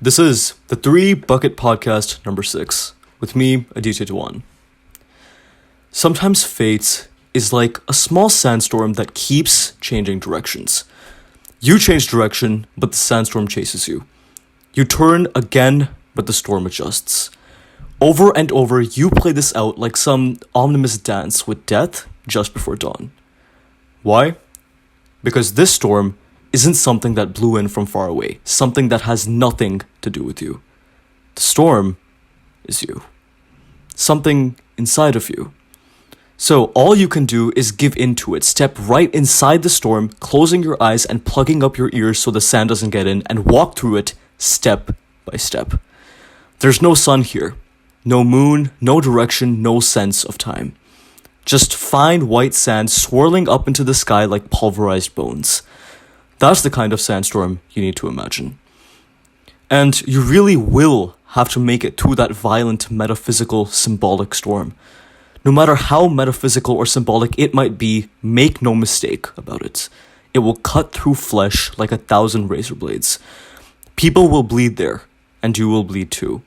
This is the 3 Bucket Podcast number 6, with me, Aditya Dewan. Sometimes fate is like a small sandstorm that keeps changing directions. You change direction, but the sandstorm chases you. You turn again, but the storm adjusts. Over and over, you play this out like some ominous dance with death just before dawn. Why? Because this storm isn't something that blew in from far away, something that has nothing to do with you. The storm is you. Something inside of you. So all you can do is give in to it, step right inside the storm, closing your eyes and plugging up your ears so the sand doesn't get in, and walk through it step by step. There's no sun here, no moon, no direction, no sense of time. Just fine white sand swirling up into the sky like pulverized bones. That's the kind of sandstorm you need to imagine. And you really will have to make it through that violent, metaphysical, symbolic storm. No matter how metaphysical or symbolic it might be, make no mistake about it. It will cut through flesh like 1,000 razor blades. People will bleed there, and you will bleed too.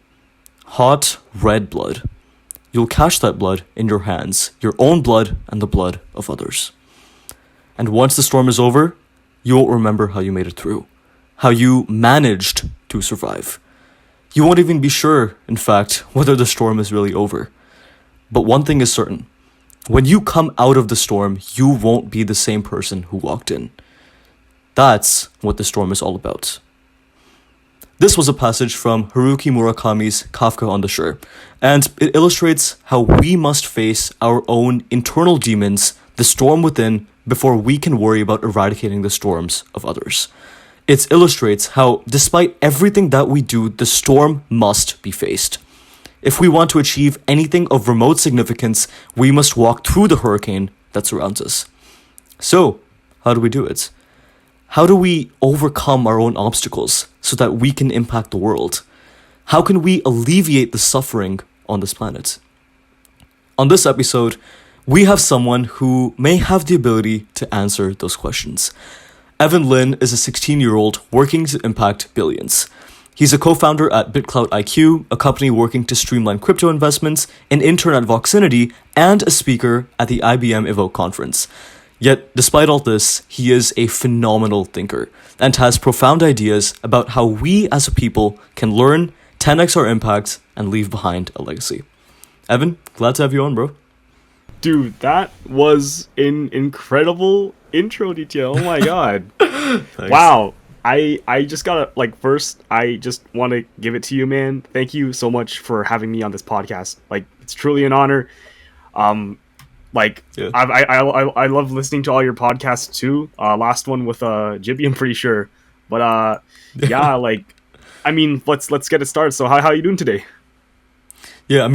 Hot, red blood. You'll catch that blood in your hands, your own blood and the blood of others. And once the storm is over, you won't remember how you made it through, how you managed to survive. You won't even be sure, in fact, whether the storm is really over. But one thing is certain. When you come out of the storm, you won't be the same person who walked in. That's what the storm is all about. This was a passage from Haruki Murakami's Kafka on the Shore, and it illustrates how we must face our own internal demons, the storm within, before we can worry about eradicating the storms of others. It illustrates how, despite everything that we do, the storm must be faced. If we want to achieve anything of remote significance, we must walk through the hurricane that surrounds us. So, how do we do it? How do we overcome our own obstacles so that we can impact the world? How can we alleviate the suffering on this planet? On this episode, we have someone who may have the ability to answer those questions. Evan Lin is a 16-year-old working to impact billions. He's a co-founder at BitClout IQ, a company working to streamline crypto investments, an intern at Voxinity, and a speaker at the IBM Evoke Conference. Yet, despite all this, he is a phenomenal thinker and has profound ideas about how we as a people can learn, 10x our impact, and leave behind a legacy. Evan, glad to have you on, bro. Dude, that was an incredible intro, detail. Oh my god. Wow. I just gotta, first, I just want to give it to you, man. Thank you so much for having me on this podcast. It's truly an honor. Yeah. I love listening to all your podcasts too. Last one with Jibby, I'm pretty sure. But yeah, let's get it started. So how you doing today? Yeah,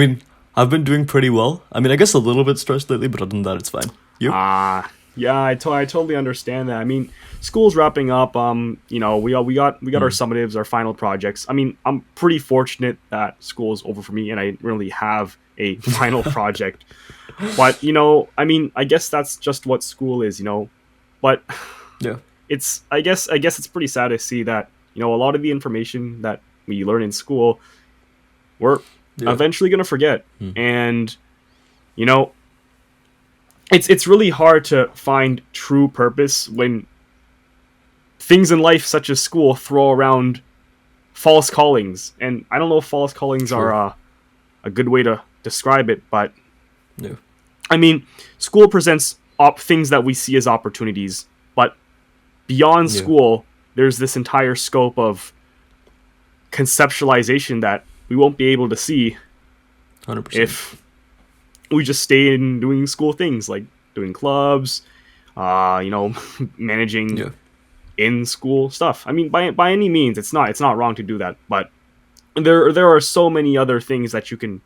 I've been doing pretty well. I guess a little bit stressed lately, but other than that, it's fine. You? Yeah, I totally understand that. School's wrapping up. We got our summatives, our final projects. I'm pretty fortunate that school is over for me, and I really have a final project. But I guess that's just what school is, But yeah, I guess it's pretty sad to see that a lot of the information that we learn in school, we're eventually gonna forget, and it's really hard to find true purpose when things in life, such as school, throw around false callings. And I don't know if false callings are a good way to describe it, but no. School presents things that we see as opportunities, but beyond school, there's this entire scope of conceptualization that we won't be able to see 100%. If we just stay in doing school things like doing clubs, managing in school stuff. By any means, it's not wrong to do that, but there are so many other things that you can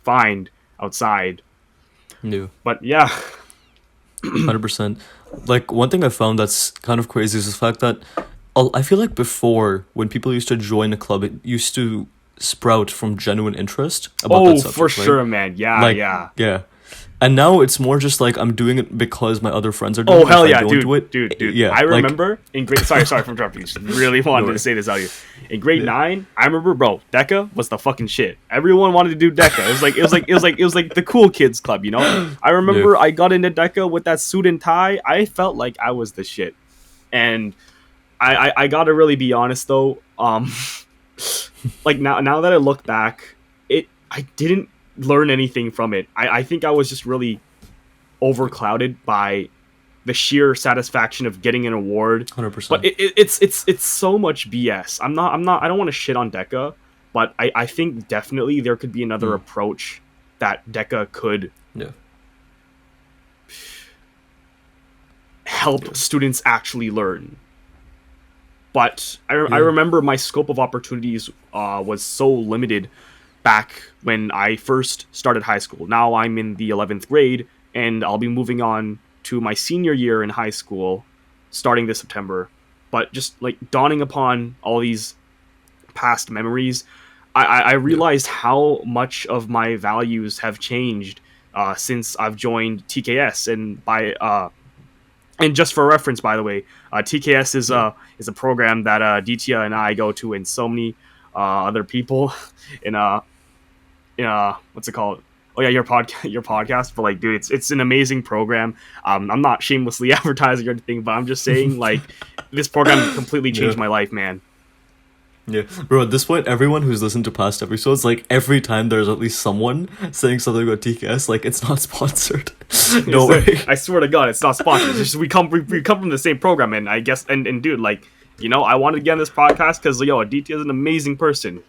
find outside. Yeah. But yeah, 100%. One thing I found that's kind of crazy is the fact that I feel like before, when people used to join a club, it used to sprout from genuine interest about that subject. For sure, man. Yeah. And now it's more just like I'm doing it because my other friends are doing it. Oh hell If I yeah, don't do it, dude. yeah, I like- remember in grade. Sorry for interrupting. Just really wanted to say this out here. In grade 9, I remember, bro, DECA was the fucking shit. Everyone wanted to do DECA. It was like the cool kids club, you know. I remember I got into DECA with that suit and tie. I felt like I was the shit, and I gotta really be honest though. Like now that I look back, I didn't learn anything from it. I think I was just really overclouded by the sheer satisfaction of getting an award. 100%. But it's so much BS. I don't want to shit on DECA, but I think definitely there could be another approach that DECA could help students actually learn. But I remember my scope of opportunities was so limited back when I first started high school. Now I'm in the 11th grade, and I'll be moving on to my senior year in high school starting this September. But just like dawning upon all these past memories, I realized how much of my values have changed since I've joined TKS. And just for reference, by the way, TKS is a program that Ditya and I go to, and so many other people in what's it called? Oh yeah, your podcast. But like, dude, it's an amazing program. I'm not shamelessly advertising or anything, but I'm just saying, like, this program completely changed my life, man. Yeah, bro, at this point, everyone who's listened to past episodes, like, every time there's at least someone saying something about TKS, like, it's not sponsored. No way. I swear to God, it's not sponsored. It's just we come from the same program, and I guess, and dude, like, you know, I wanted to get on this podcast because, yo, Aditya is an amazing person.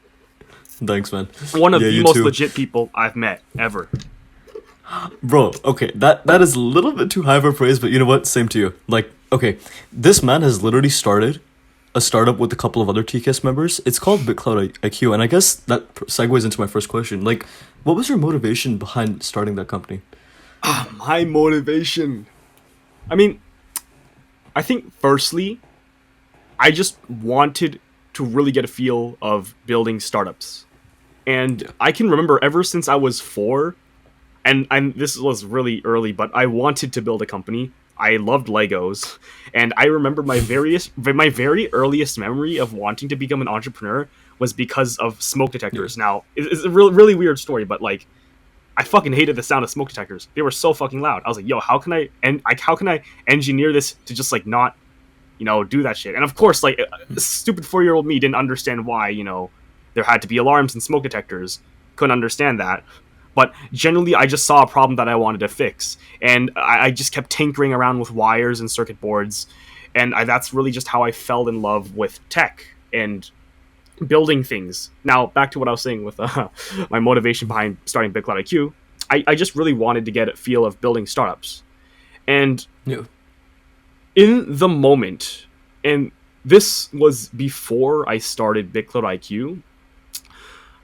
Thanks, man. One of the most too. legit people I've met, ever. Bro, okay, that is a little bit too high of a praise, but you know what? Same to you. Like, okay, this man has literally started a startup with a couple of other TKS members. It's called BitClout IQ, and I guess that segues into my first question. Like, what was your motivation behind starting that company? My motivation. I mean, I think firstly, I just wanted to really get a feel of building startups. And I can remember ever since I was 4, and this was really early, but I wanted to build a company. I loved Legos, and I remember my very earliest memory of wanting to become an entrepreneur was because of smoke detectors. Now, it's a really weird story, but like, I fucking hated the sound of smoke detectors. They were so fucking loud. I was like, yo, how can I engineer this to just like not, you know, do that shit? And of course, like, stupid 4-year-old me didn't understand why, you know, there had to be alarms and smoke detectors. Couldn't understand that. But generally, I just saw a problem that I wanted to fix. And I just kept tinkering around with wires and circuit boards. And that's really just how I fell in love with tech and building things. Now, back to what I was saying with my motivation behind starting BitClout IQ. I just really wanted to get a feel of building startups. And in the moment, and this was before I started BitClout IQ,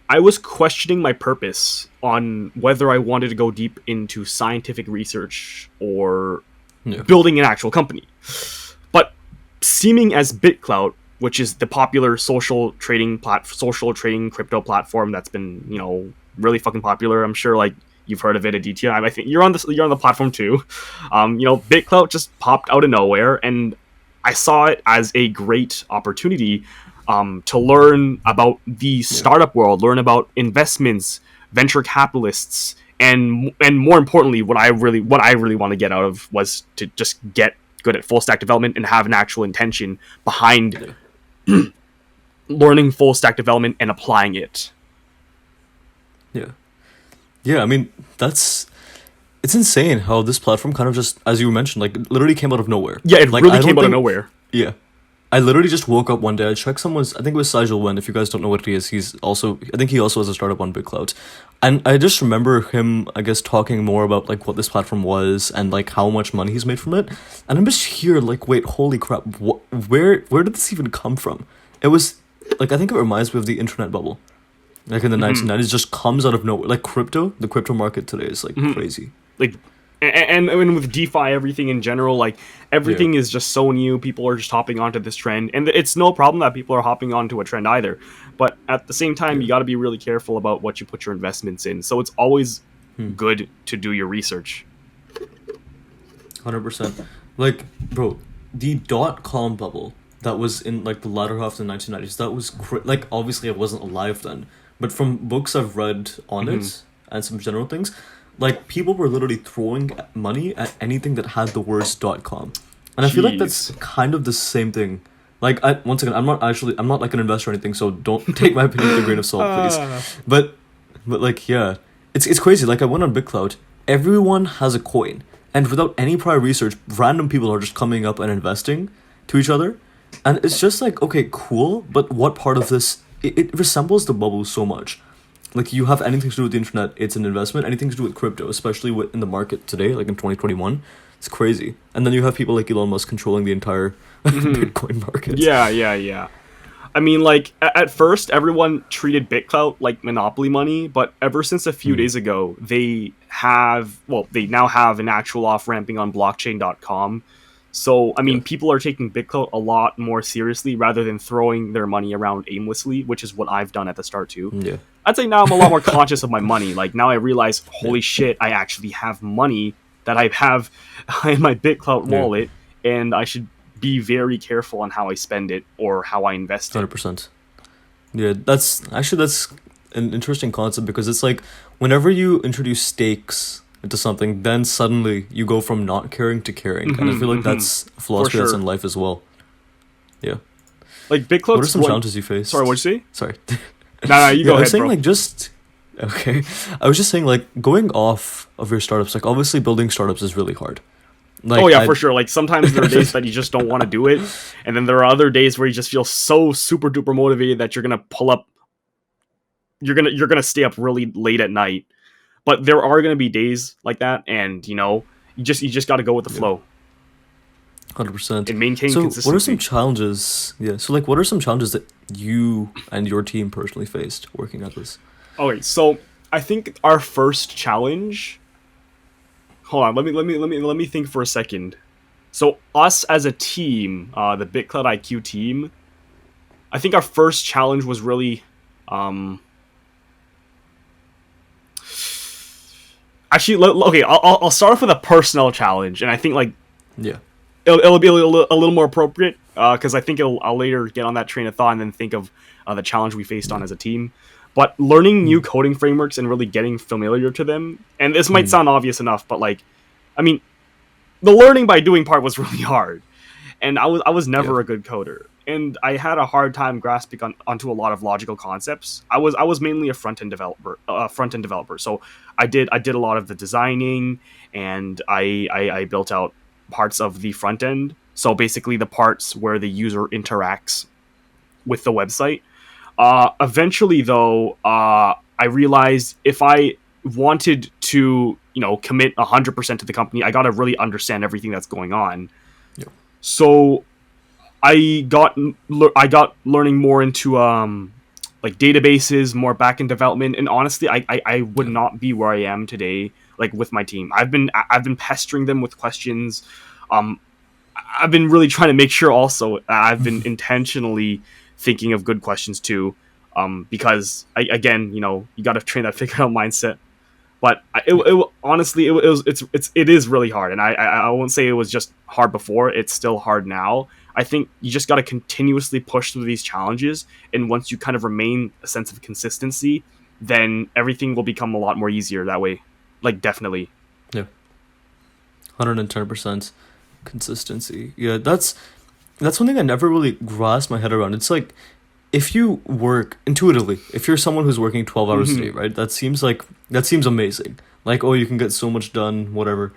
I was questioning my purpose on whether I wanted to go deep into scientific research or building an actual company. But seeming as BitClout, which is the popular social trading crypto platform that's been, you know, really fucking popular. I'm sure like you've heard of it, Aditya. I think you're on the platform too. You know, BitClout just popped out of nowhere, and I saw it as a great opportunity to learn about the startup world, learn about investments, venture capitalists, and more importantly, what I really want to get out of was to just get good at full stack development and have an actual intention behind learning full stack development and applying it. Yeah, I mean, it's insane how this platform kind of just, as you mentioned, like, literally came out of nowhere. Yeah, it like, really came out of nowhere. Yeah. I literally just woke up one day, I checked someone's, I think it was Sajal Wen, if you guys don't know what he is, I think he also has a startup on BitClout. And I just remember him, I guess, talking more about, like, what this platform was and, like, how much money he's made from it. And I'm just here, like, wait, holy crap, where did this even come from? It was, like, I think it reminds me of the internet bubble. Like, in the 1990s, just comes out of nowhere. Like, the crypto market today is, like, crazy. Like, and with DeFi, everything in general, like, everything is just so new. People are just hopping onto this trend, and it's no problem that people are hopping onto a trend either. But at the same time, you got to be really careful about what you put your investments in. So it's always good to do your research. 100%. Like, bro, the dot-com bubble that was in, like, the latter half of the 1990s, that was, like, obviously I wasn't alive then, but from books I've read on it, and some general things, like, people were literally throwing money at anything that had the words .com. And I feel like that's kind of the same thing. Like, once again, I'm not like an investor or anything, so don't take my opinion with a grain of salt, please. But like, yeah, it's crazy. Like, I went on BitClout, everyone has a coin, and without any prior research, random people are just coming up and investing to each other, and it's just like, okay, cool, but what part of this, it resembles the bubble so much. Like, you have anything to do with the internet, it's an investment. Anything to do with crypto, especially in the market today, like in 2021, it's crazy. And then you have people like Elon Musk controlling the entire Bitcoin market. Yeah. I mean, like, at first, everyone treated BitClout like monopoly money, but ever since a few days ago, they now have an actual off-ramping on blockchain.com. So, I mean, people are taking BitClout a lot more seriously rather than throwing their money around aimlessly, which is what I've done at the start too. Yeah. I'd say now I'm a lot more conscious of my money. Like, now I realize, holy shit, I actually have money that I have in my BitClout wallet, and I should be very careful on how I spend it or how I invest it. 100%. Yeah, that's an interesting concept, because it's like, whenever you introduce stakes into something, then suddenly you go from not caring to caring. And I feel like that's a philosophy that's in life as well. Yeah. Like, BitClout. What are some challenges you faced? Sorry, what'd you say? Sorry. No, you go ahead, I was saying, bro. like, okay. I was just saying, like, going off of your startups, like, obviously building startups is really hard. Like, for sure. Like, sometimes there are days that you just don't want to do it, and then there are other days where you just feel so super duper motivated that you're gonna pull up. You're gonna stay up really late at night, but there are gonna be days like that, and you just got to go with the flow. 100%. And maintain consistency. So, what are some challenges? Yeah. So, like, what are some challenges that you and your team personally faced working at this? Okay, so I think our first challenge. Hold on, let me think for a second. So, us as a team, the BitClout IQ team, I think our first challenge was really, actually, okay, I'll start off with a personal challenge, and I think, like, it'll be a little more appropriate, because I think I'll later get on that train of thought and then think of the challenge we faced on as a team. But learning new coding frameworks and really getting familiar to them, and this might sound obvious enough, but, like, I mean, the learning by doing part was really hard, and I was never a good coder, and I had a hard time grasping onto a lot of logical concepts. I was mainly a front end developer, so I did a lot of the designing, and I built out parts of the front end. So basically, the parts where the user interacts with the website. Eventually, though, I realized if I wanted to, commit 100% to the company, I got to really understand everything that's going on. Yeah. So I got learning more into like databases, more backend development, and honestly, I would not be where I am today, like, with my team. I've been pestering them with questions. I've been really trying to make sure also I've been intentionally thinking of good questions too, because again, you got to train that figure out mindset. But honestly, it is really hard, and I won't say it was just hard before. It's still hard now. I think you just got to continuously push through these challenges, and once you kind of remain a sense of consistency, then everything will become a lot more easier that way. Like, definitely. Yeah. 110% consistency. Yeah, that's one thing I never really grasped my head around. It's like, if you work intuitively, if you're someone who's working 12 hours a day, right? That seems amazing. Like, oh, you can get so much done, whatever.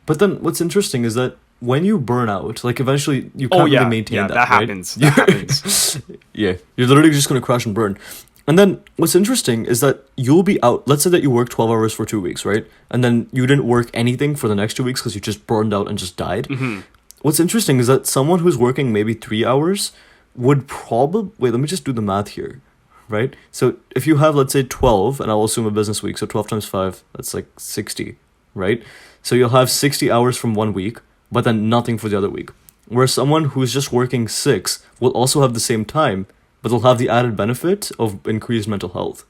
But then what's interesting is that when you burn out, like, eventually you can't really maintain that, right? Happens. That happens. Yeah, you're literally just going to crash and burn. And then what's interesting is that you'll be out. Let's say that you work 12 hours for 2 weeks, right? And then you didn't work anything for the next 2 weeks because you just burned out and just died. What's interesting is that someone who's working maybe 3 hours would probably... Wait, let me just do the math here, right? So if you have, let's say, 12, and I'll assume a business week, so 12 times 5, that's like 60, right? So you'll have 60 hours from 1 week, but then nothing for the other week. Whereas someone who's just working 6 will also have the same time, but they'll have the added benefit of increased mental health,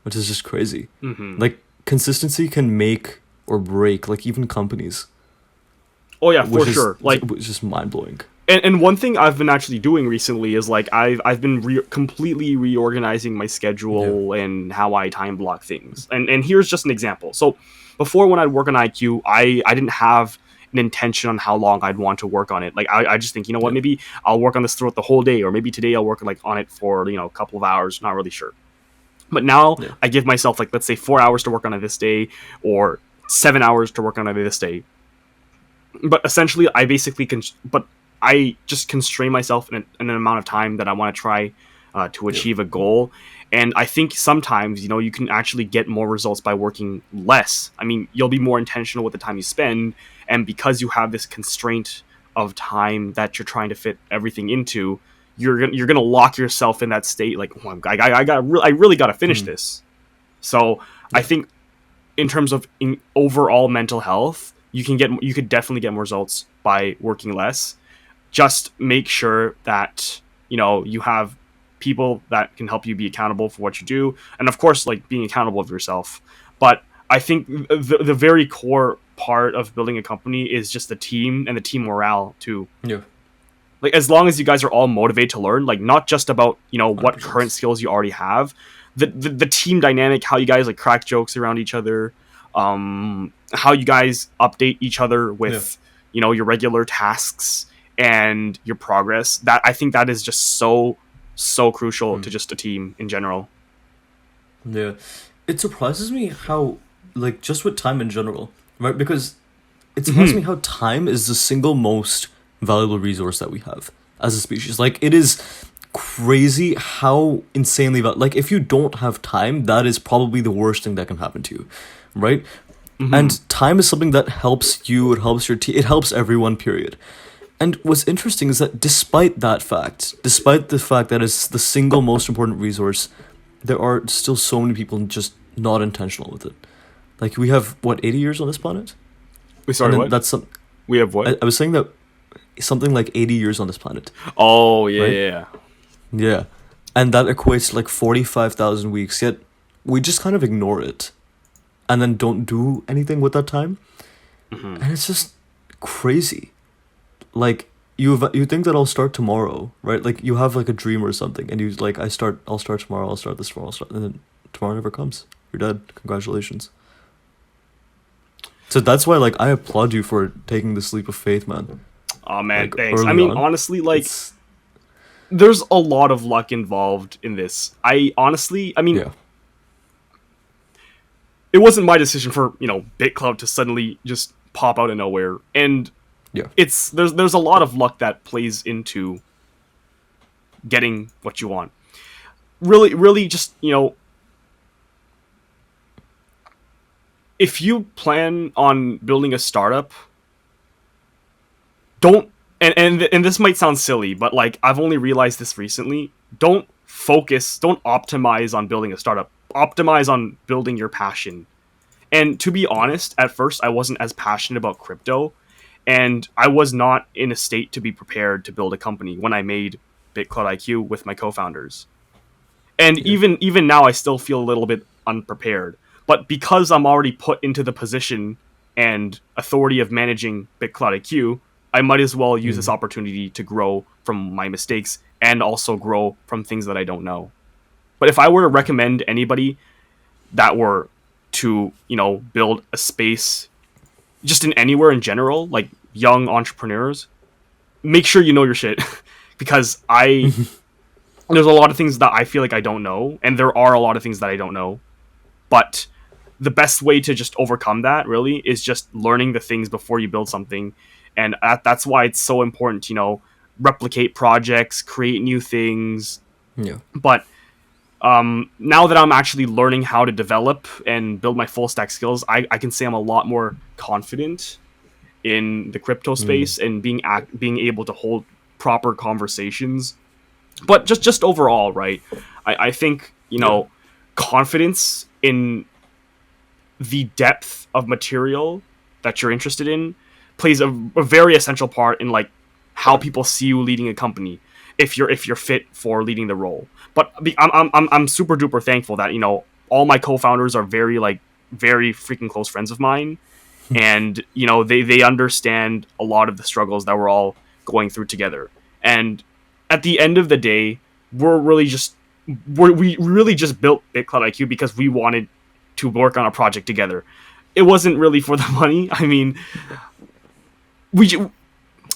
which is just crazy. Like, consistency can make or break like even companies. Oh yeah, for sure. Like, which is just mind blowing. And one thing I've been actually doing recently is like I've been completely reorganizing my schedule and how I time block things. And here's just an example. So before, when I'd work on IQ, I didn't have an intention on how long I'd want to work on it. Like I just think, you know what, maybe I'll work on this throughout the whole day, or maybe today I'll work like on it for, you know, a couple of hours, not really sure. But now I give myself like, let's say 4 hours to work on it this day, or 7 hours to work on it this day. But essentially I basically I just constrain myself in an amount of time that I want to try to achieve a goal. And I think sometimes, you know, you can actually get more results by working less. I mean, you'll be more intentional with the time you spend. And because you have this constraint of time that you're trying to fit everything into, you're gonna lock yourself in that state. Like, oh, I really got to finish this. So I think in terms of overall mental health, you could definitely get more results by working less. Just make sure that, you know, you have people that can help you be accountable for what you do, and of course, like, being accountable of yourself. But I think the very core part of building a company is just the team and the team morale too. Yeah. Like, as long as you guys are all motivated to learn, like, not just about, you know, what 100%. Current skills you already have, the team dynamic, how you guys like crack jokes around each other, how you guys update each other with, you know, your regular tasks and your progress. That, I think that is just so crucial to just a team in general. Yeah. It surprises me how, like, just with time in general, right? Because it surprises me how time is the single most valuable resource that we have as a species. Like, it is crazy how insanely like, if you don't have time, that is probably the worst thing that can happen to you, right? And time is something that helps you, it helps your team, it helps everyone, period. And what's interesting is that despite the fact that it's the single most important resource, there are still so many people just not intentional with it. Like, we have, what, 80 years on this planet? Sorry, what? We have what? I was saying that something like 80 years on this planet. Oh, yeah, right? Yeah. And that equates to like 45,000 weeks, yet we just kind of ignore it and then don't do anything with that time. And it's just crazy. Like, you think that I'll start tomorrow, right? Like, you have like a dream or something, and you like, I'll start tomorrow, I'll start this tomorrow, and then tomorrow never comes. You're dead. Congratulations. So that's why, like, I applaud you for taking this leap of faith, man. Oh man, like, thanks. I mean, honestly, like, there's a lot of luck involved in this. I mean, it wasn't my decision for, you know, BitClout to suddenly just pop out of nowhere, and there's a lot of luck that plays into getting what you want. Really, just, you know, if you plan on building a startup, don't, and this might sound silly, but like, I've only realized this recently, don't optimize on building a startup. Optimize on building your passion. And to be honest, at first I wasn't as passionate about crypto, and I was not in a state to be prepared to build a company when I made BitClout IQ with my co-founders. And even now I still feel a little bit unprepared. But because I'm already put into the position and authority of managing BitClout IQ, I might as well use this opportunity to grow from my mistakes and also grow from things that I don't know. But if I were to recommend anybody that were to, you know, build a space just in anywhere in general, like young entrepreneurs, make sure you know your shit. Because there's a lot of things that I feel like I don't know, and there are a lot of things that I don't know. But the best way to just overcome that, really, is just learning the things before you build something. And that's why it's so important to, you know, replicate projects, create new things. Yeah. But now that I'm actually learning how to develop and build my full stack skills, I can say I'm a lot more confident in the crypto space and being able to hold proper conversations. But just overall, right? I think, you know, confidence in the depth of material that you're interested in plays a very essential part in, like, how people see you leading a company, if you're fit for leading the role. But I'm super duper thankful that, you know, all my co-founders are very, like, very freaking close friends of mine, and they understand a lot of the struggles that we're all going through together. And at the end of the day, we really just built BitClout IQ because we wanted to work on a project together. It wasn't really for the money. I mean,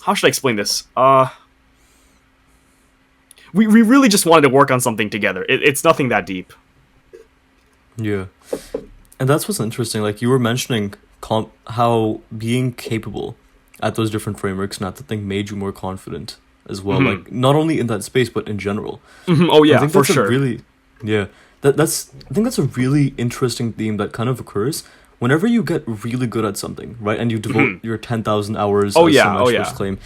how should I explain this? We really just wanted to work on something together. It's nothing that deep. Yeah. And that's what's interesting. Like, you were mentioning how being capable at those different frameworks and that thing made you more confident as well. Mm-hmm. Like, not only in that space, but in general. Mm-hmm. Oh, yeah, I think for that's sure. I think that's a really interesting theme that kind of occurs whenever you get really good at something, right? And you devote your 10,000 hours, as some experts claim,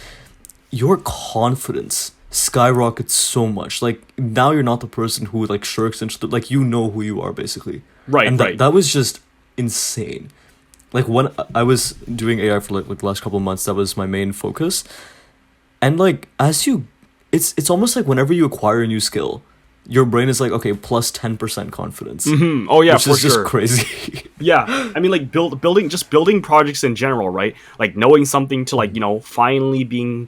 your confidence skyrockets so much. Like, now you're not the person who like shirks into like, you know who you are, basically. Right, and right. That was just insane. Like, when I was doing AI for like the last couple of months, that was my main focus. And like, it's almost like whenever you acquire a new skill, your brain is like, okay, plus 10% confidence. Mm-hmm. Oh yeah, which for is sure. just crazy. Yeah, I mean, like building projects in general, right? Like knowing something to like finally being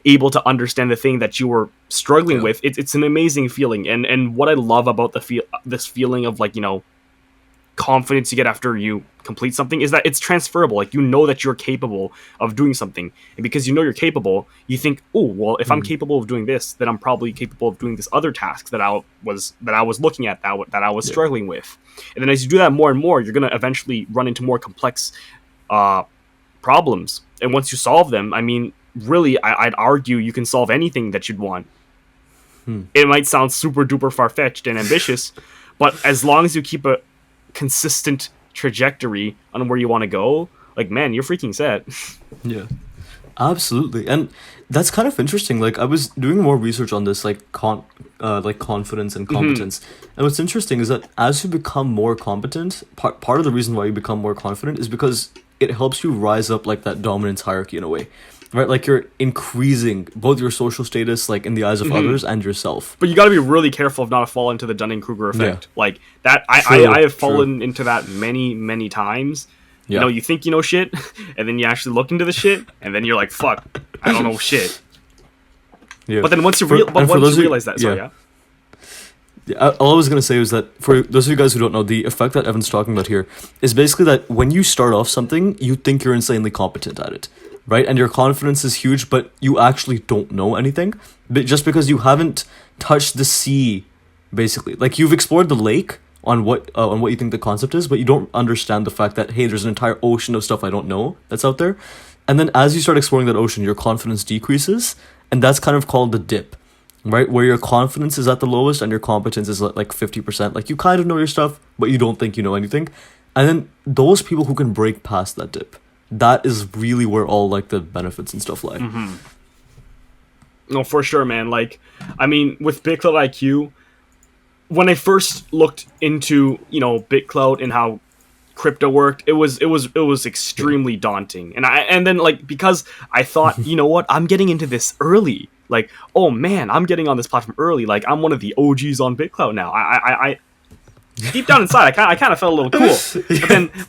able to understand the thing that you were struggling with. It's an amazing feeling, and what I love about this feeling of like confidence you get after you complete something is that it's transferable. Like, that you're capable of doing something, and because you're capable, you think, oh well, if I'm capable of doing this, then I'm probably capable of doing this other task that I was looking at, that I was struggling with. And then as you do that more and more, you're gonna eventually run into more complex problems, and once you solve them, I mean, really, I'd argue you can solve anything that you'd want. It might sound super duper far-fetched and ambitious, but as long as you keep a consistent trajectory on where you want to go, like, man, you're freaking set. Yeah, absolutely. And that's kind of interesting. Like, I was doing more research on this, like confidence and competence. And what's interesting is that as you become more competent, part of the reason why you become more confident is because it helps you rise up like that dominance hierarchy in a way. Right, like, you're increasing both your social status, like, in the eyes of others and yourself. But you got to be really careful of not to fall into the Dunning-Kruger effect. Yeah. Like that, I have fallen into that many times. Yeah. You think you know shit, and then you actually look into the shit, and then you're like, "Fuck, I don't know shit." Yeah. But then once you realize that, all I was going to say was that for those of you guys who don't know, the effect that Evan's talking about here is basically that when you start off something, you think you're insanely competent at it, right? And your confidence is huge, but you actually don't know anything, but just because you haven't touched the sea, basically. Like, you've explored the lake on what you think the concept is, but you don't understand the fact that, hey, there's an entire ocean of stuff I don't know that's out there. And then as you start exploring that ocean, your confidence decreases, and that's kind of called the dip. Right, where your confidence is at the lowest and your competence is like 50%. Like, you kind of know your stuff, but you don't think you know anything. And then those people who can break past that dip, that is really where all like the benefits and stuff lie. Mm-hmm. No, for sure, man. Like, I mean, with BitClout IQ, when I first looked into BitClout and how crypto worked, it was extremely daunting. And then like, because I thought, you know what, I'm getting into this early. Like, oh man, I'm getting on this platform early. Like, I'm one of the OGs on BitClout now. I deep down inside, I kind of felt a little cool.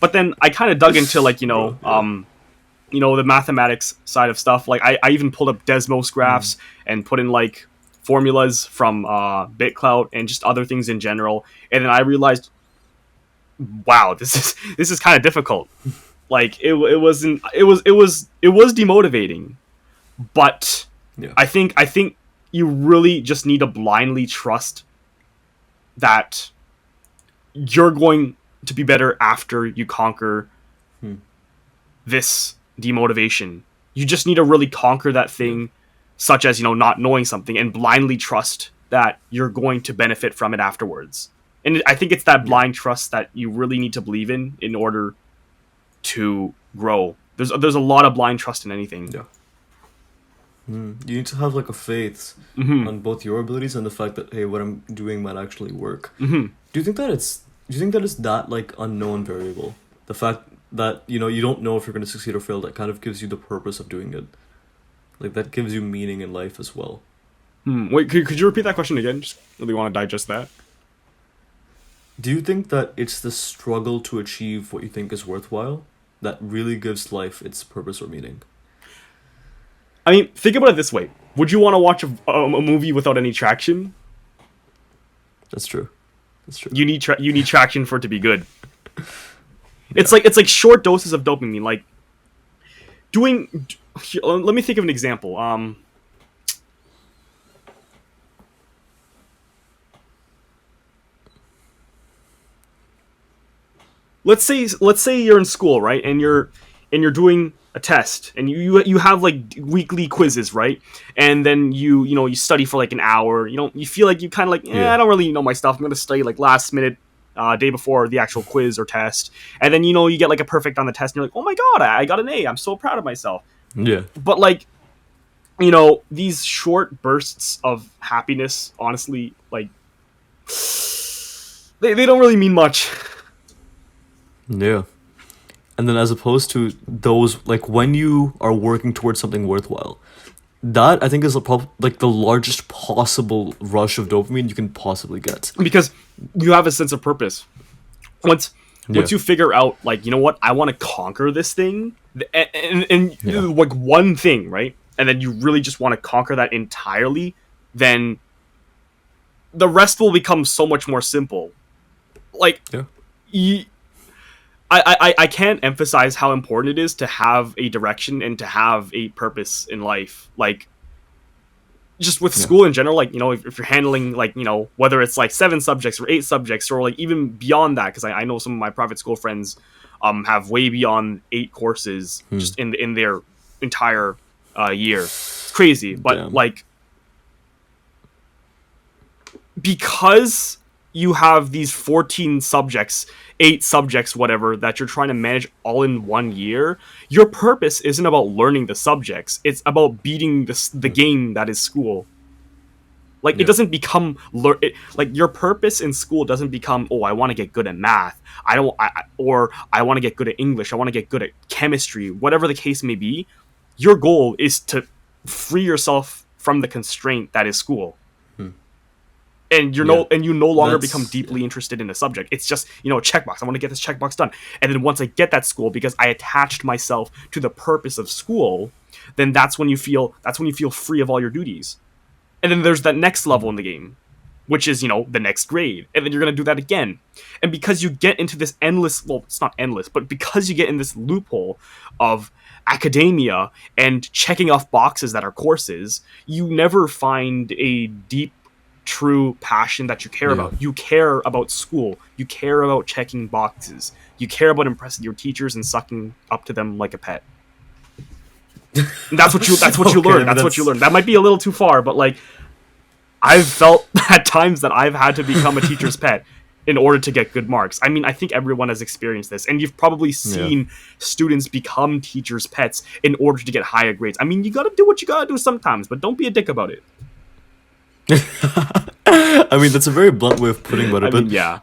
But then I kind of dug into like the mathematics side of stuff. Like, I even pulled up Desmos graphs and put in like formulas from BitClout and just other things in general. And then I realized, wow, this is kind of difficult. Like, it was demotivating, but. Yeah. I think you really just need to blindly trust that you're going to be better after you conquer this demotivation. You just need to really conquer that thing, such as not knowing something, and blindly trust that you're going to benefit from it afterwards. And I think it's that blind trust that you really need to believe in order to grow. There's a lot of blind trust in anything. Yeah. You need to have like a faith on both your abilities and the fact that, hey, what I'm doing might actually work. Do you think that it's that like unknown variable? The fact that you don't know if you're going to succeed or fail, that kind of gives you the purpose of doing it. Like, that gives you meaning in life as well. Wait, could you repeat that question again? Just really want to digest that. Do you think that it's the struggle to achieve what you think is worthwhile that really gives life its purpose or meaning? I mean, think about it this way. Would you want to watch a movie without any traction? That's true. That's true. You need traction for it to be good. It's like short doses of dopamine. Like let me think of an example. Let's say you're in school, right? And you're doing a test, and you have like weekly quizzes, right? And then you study for like an hour. You feel like you kind of like, I don't really know my stuff. I'm gonna study like last minute, day before the actual quiz or test, and then you get like a perfect on the test, and you're like, oh my god, I got an A. I'm so proud of myself. Yeah. But like, these short bursts of happiness, honestly, like they don't really mean much. Yeah. And then as opposed to those, like when you are working towards something worthwhile, that I think is like the largest possible rush of dopamine you can possibly get. Because you have a sense of purpose. Once you figure out, like, you know what, I want to conquer this thing, and like one thing, right? And then you really just want to conquer that entirely, then the rest will become so much more simple. Like, I can't emphasize how important it is to have a direction and to have a purpose in life. Like, just with school in general, like, if you're handling, like, whether it's like 7 subjects or 8 subjects or like even beyond that, because I know some of my private school friends have way beyond 8 courses just in their entire year. It's crazy. But like, because you have these 14 subjects, 8 subjects, whatever, that you're trying to manage all in 1 year, your purpose isn't about learning the subjects. It's about beating the game that is school. Like, it doesn't become... like, your purpose in school doesn't become, I want to get good at math. Or I want to get good at English. I want to get good at chemistry. Whatever the case may be, your goal is to free yourself from the constraint that is school. And you no longer become deeply interested in a subject. It's just, a checkbox. I want to get this checkbox done. And then once I get that school, because I attached myself to the purpose of school, then that's when you feel free of all your duties. And then there's that next level in the game, which is, the next grade. And then you're going to do that again. And because you get into this endless, well, it's not endless, but because you get in this loophole of academia and checking off boxes that are courses, you never find a deep, true passion that you care about. You care about school. You care about checking boxes. You care about impressing your teachers and sucking up to them like a pet. And that's what you learn. That's what you learn. That might be a little too far, but like, I've felt at times that I've had to become a teacher's pet in order to get good marks. I mean, I think everyone has experienced this, and you've probably seen students become teachers' pets in order to get higher grades. I mean, you gotta do what you gotta do sometimes, but don't be a dick about it. I mean, that's a very blunt way of putting about it,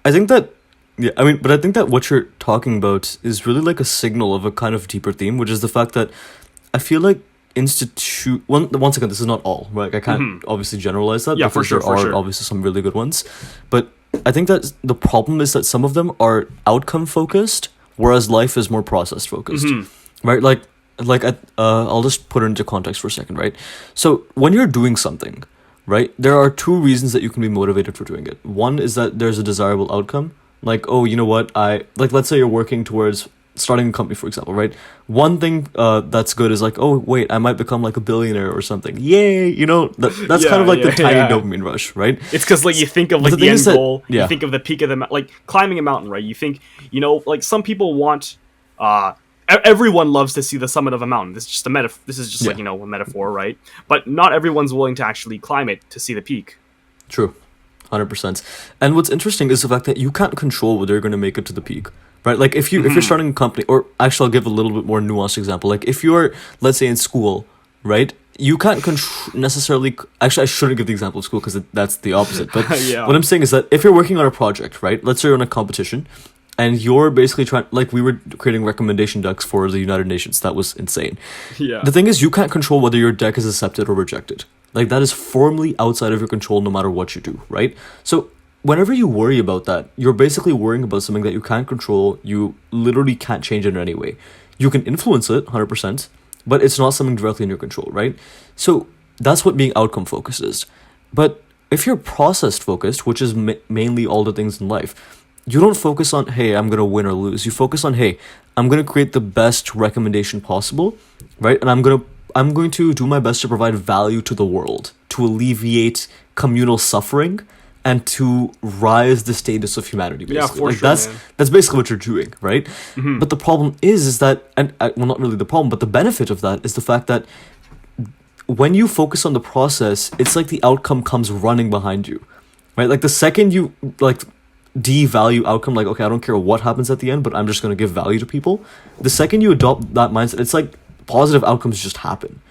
I think that what you're talking about is really like a signal of a kind of deeper theme, which is the fact that I feel like once again, this is not all, right? I can't obviously generalize that, because there are obviously some really good ones, but I think that the problem is that some of them are outcome focused, whereas life is more process focused, right? Like I'll just put it into context for a second, right? So when you're doing something, right, there are 2 reasons that you can be motivated for doing it. One is that there's a desirable outcome. Like, you know what, let's say you're working towards starting a company, for example, right? One thing that's good is like, wait, I might become like a billionaire or something. Yay! That's kind of like the tiny dopamine rush, right? It's because like you think of like the end goal, you think of the peak of the like climbing a mountain, right? You think, like some people want everyone loves to see the summit of a mountain. This is just a metaphor. This is just like, a metaphor, right? But not everyone's willing to actually climb it to see the peak. True. 100%. And what's interesting is the fact that you can't control whether you're going to make it to the peak, right? Like if you're starting a company, or actually I'll give a little bit more nuanced example. Like if you're, let's say, in school, right? You can't necessarily... Actually, I shouldn't give the example of school because that's the opposite. But what I'm saying is that if you're working on a project, right? Let's say you're on a competition, and you're basically trying, like we were creating recommendation decks for the United Nations. That was insane. Yeah. The thing is, you can't control whether your deck is accepted or rejected. Like that is firmly outside of your control no matter what you do, right? So whenever you worry about that, you're basically worrying about something that you can't control. You literally can't change it in any way. You can influence it 100%, but it's not something directly in your control, right? So that's what being outcome focused is. But if you're process focused, which is mainly all the things in life, you don't focus on, hey, I'm going to win or lose. You focus on, hey, I'm going to create the best recommendation possible, right? And I'm going to do my best to provide value to the world, to alleviate communal suffering, and to rise the status of humanity, basically. Yeah, for like, sure, man. that's basically what you're doing, right? But the problem is that, and well, not really the problem, but the benefit of that is the fact that when you focus on the process, it's like the outcome comes running behind you, right? Like the second you like devalue outcome, like, okay, I don't care what happens at the end, but I'm just going to give value to people. The second you adopt that mindset, it's like positive outcomes just happen.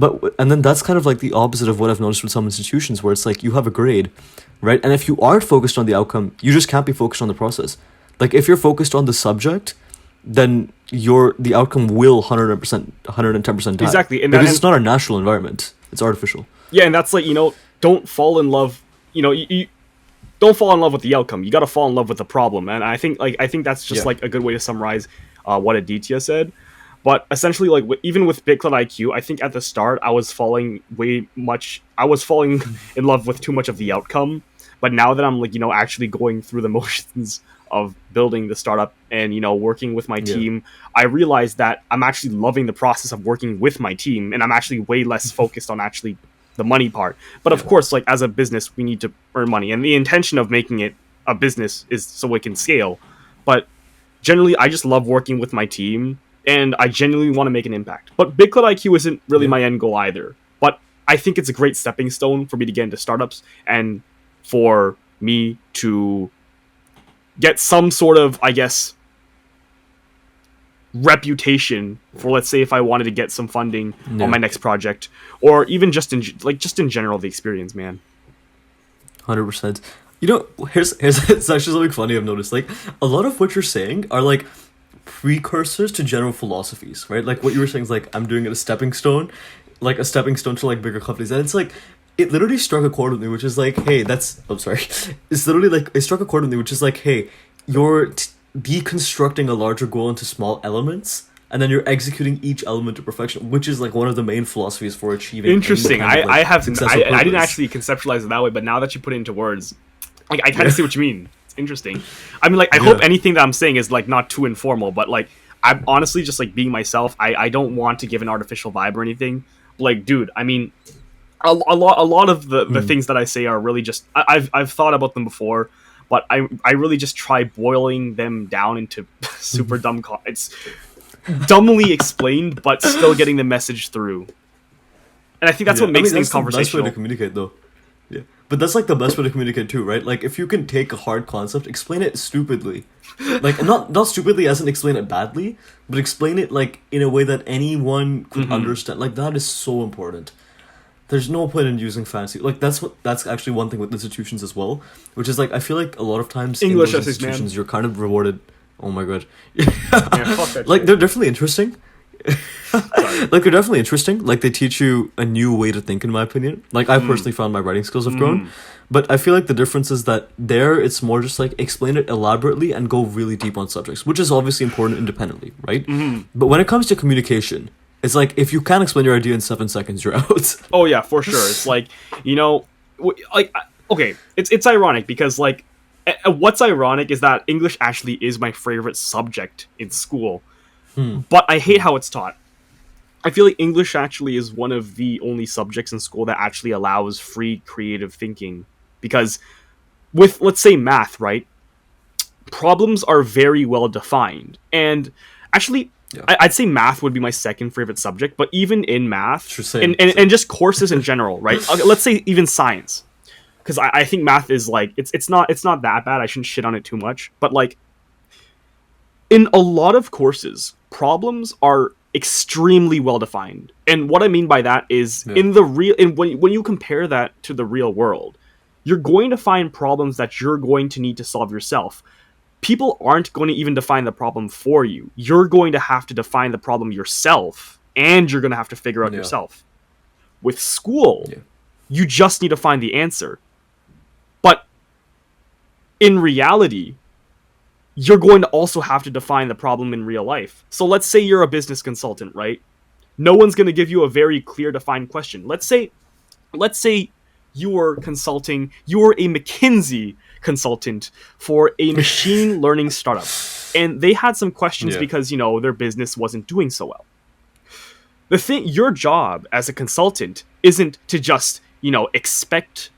And then that's kind of like the opposite of what I've noticed with some institutions, where it's like you have a grade, right? And if you aren't focused on the outcome, you just can't be focused on the process. Like if you're focused on the subject, then the outcome will 110% die. Exactly, because it's not a natural environment; it's artificial. Yeah, and that's like, don't fall in love. You don't fall in love with the outcome. You got to fall in love with the problem. And I think that's just like a good way to summarize what Aditya said. But essentially, like even with BitClout IQ, I think at the start I was falling in love with too much of the outcome. But now that I'm like, actually going through the motions of building the startup and, working with my team, I realized that I'm actually loving the process of working with my team, and I'm actually way less focused on actually the money part. But of course, like as a business, we need to earn money, and the intention of making it a business is so it can scale. But generally, I just love working with my team, and I genuinely want to make an impact. But BitClout IQ isn't really my end goal either. But I think it's a great stepping stone for me to get into startups and for me to get some sort of, I guess, reputation for, let's say, if I wanted to get some funding on my next project, or even just in general, the experience, man. 100%. Here's it's actually something funny I've noticed. Like a lot of what you're saying are like precursors to general philosophies, right? Like what you were saying is like, I'm doing it a stepping stone to like bigger companies, and it's like it literally struck a chord with me, which is like, hey, it's literally like it struck a chord with me, which is like, hey, you're deconstructing a larger goal into small elements, and then you're executing each element to perfection, which is like one of the main philosophies for achieving. Interesting. I didn't actually conceptualize it that way, but now that you put it into words, like I kind of see what you mean. It's interesting. I mean, like I hope anything that I'm saying is like not too informal, but like I'm honestly just like being myself. I don't want to give an artificial vibe or anything. Like, dude, I mean, a lot of the things that I say are really just I've thought about them before, but I really just try boiling them down into super dumb. It's dumbly explained, but still getting the message through. And I think that's what makes things conversational. That's the best way to communicate, though. Yeah, but that's like the best way to communicate too, right? Like if you can take a hard concept, explain it stupidly, like not stupidly as in explain it badly, but explain it like in a way that anyone could understand. Like that is so important. There's no point in using fancy. Like that's actually one thing with institutions as well, which is like I feel like a lot of times English in those essays, institutions man. you're kind of rewarded. Oh my god, Fuck that like shit. they're definitely interesting. Like they're definitely interesting. Like they teach you a new way to think, in my opinion. Like I personally found my writing skills have grown, but I feel like the difference is that there it's more just like explain it elaborately and go really deep on subjects, which is obviously important independently, right? But when it comes to communication, it's like if you can't explain your idea in 7 seconds, you're out. Oh yeah, for sure. It's like, like okay, it's ironic because like what's ironic is that English actually is my favorite subject in school, but I hate how it's taught. I feel like English actually is one of the only subjects in school that actually allows free creative thinking, because with, let's say, math, right? Problems are very well defined, and actually I'd say math would be my second favorite subject, but even in math and just courses in general, right? Okay, let's say even science, because I think math is like it's not that bad. I shouldn't shit on it too much, but like in a lot of courses, problems are extremely well defined, and what I mean by that is when you compare that to the real world, you're going to find problems that you're going to need to solve yourself. People aren't going to even define the problem for you. You're going to have to define the problem yourself, and you're going to have to figure out yourself. With school, you just need to find the answer. But in reality, you're going to also have to define the problem in real life. So let's say you're a business consultant, right? No one's going to give you a very clear defined question. Let's say you were consulting, you were a McKinsey consultant for a machine learning startup, and they had some questions because, their business wasn't doing so well. Your job as a consultant isn't to just, expect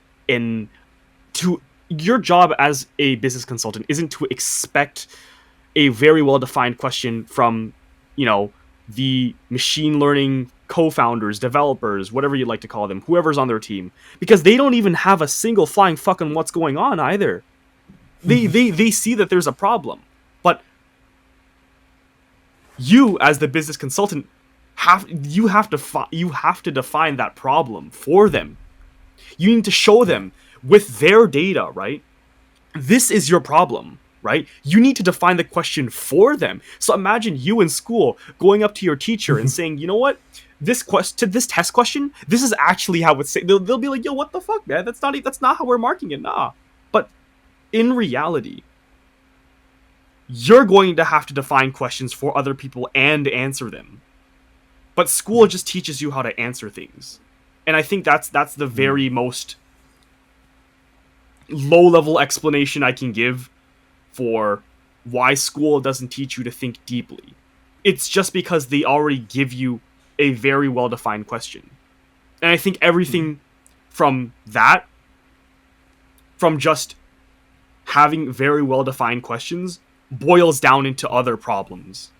your job as a business consultant isn't to expect a very well-defined question from, the machine learning co-founders, developers, whatever you'd like to call them, whoever's on their team, because they don't even have a single flying fucking what's going on either. They see that there's a problem, but you as the business consultant have to define that problem for them. You need to show them with their data, right? This is your problem, right? You need to define the question for them. So imagine you in school going up to your teacher and saying, you know what? This test question, this is actually how it's say. They'll be like, yo, what the fuck, man? That's not how we're marking it, nah. But in reality, you're going to have to define questions for other people and answer them. But school just teaches you how to answer things. And I think that's the very most low-level explanation I can give for why school doesn't teach you to think deeply. It's just because they already give you a very well-defined question. And I think everything from just having very well-defined questions, boils down into other problems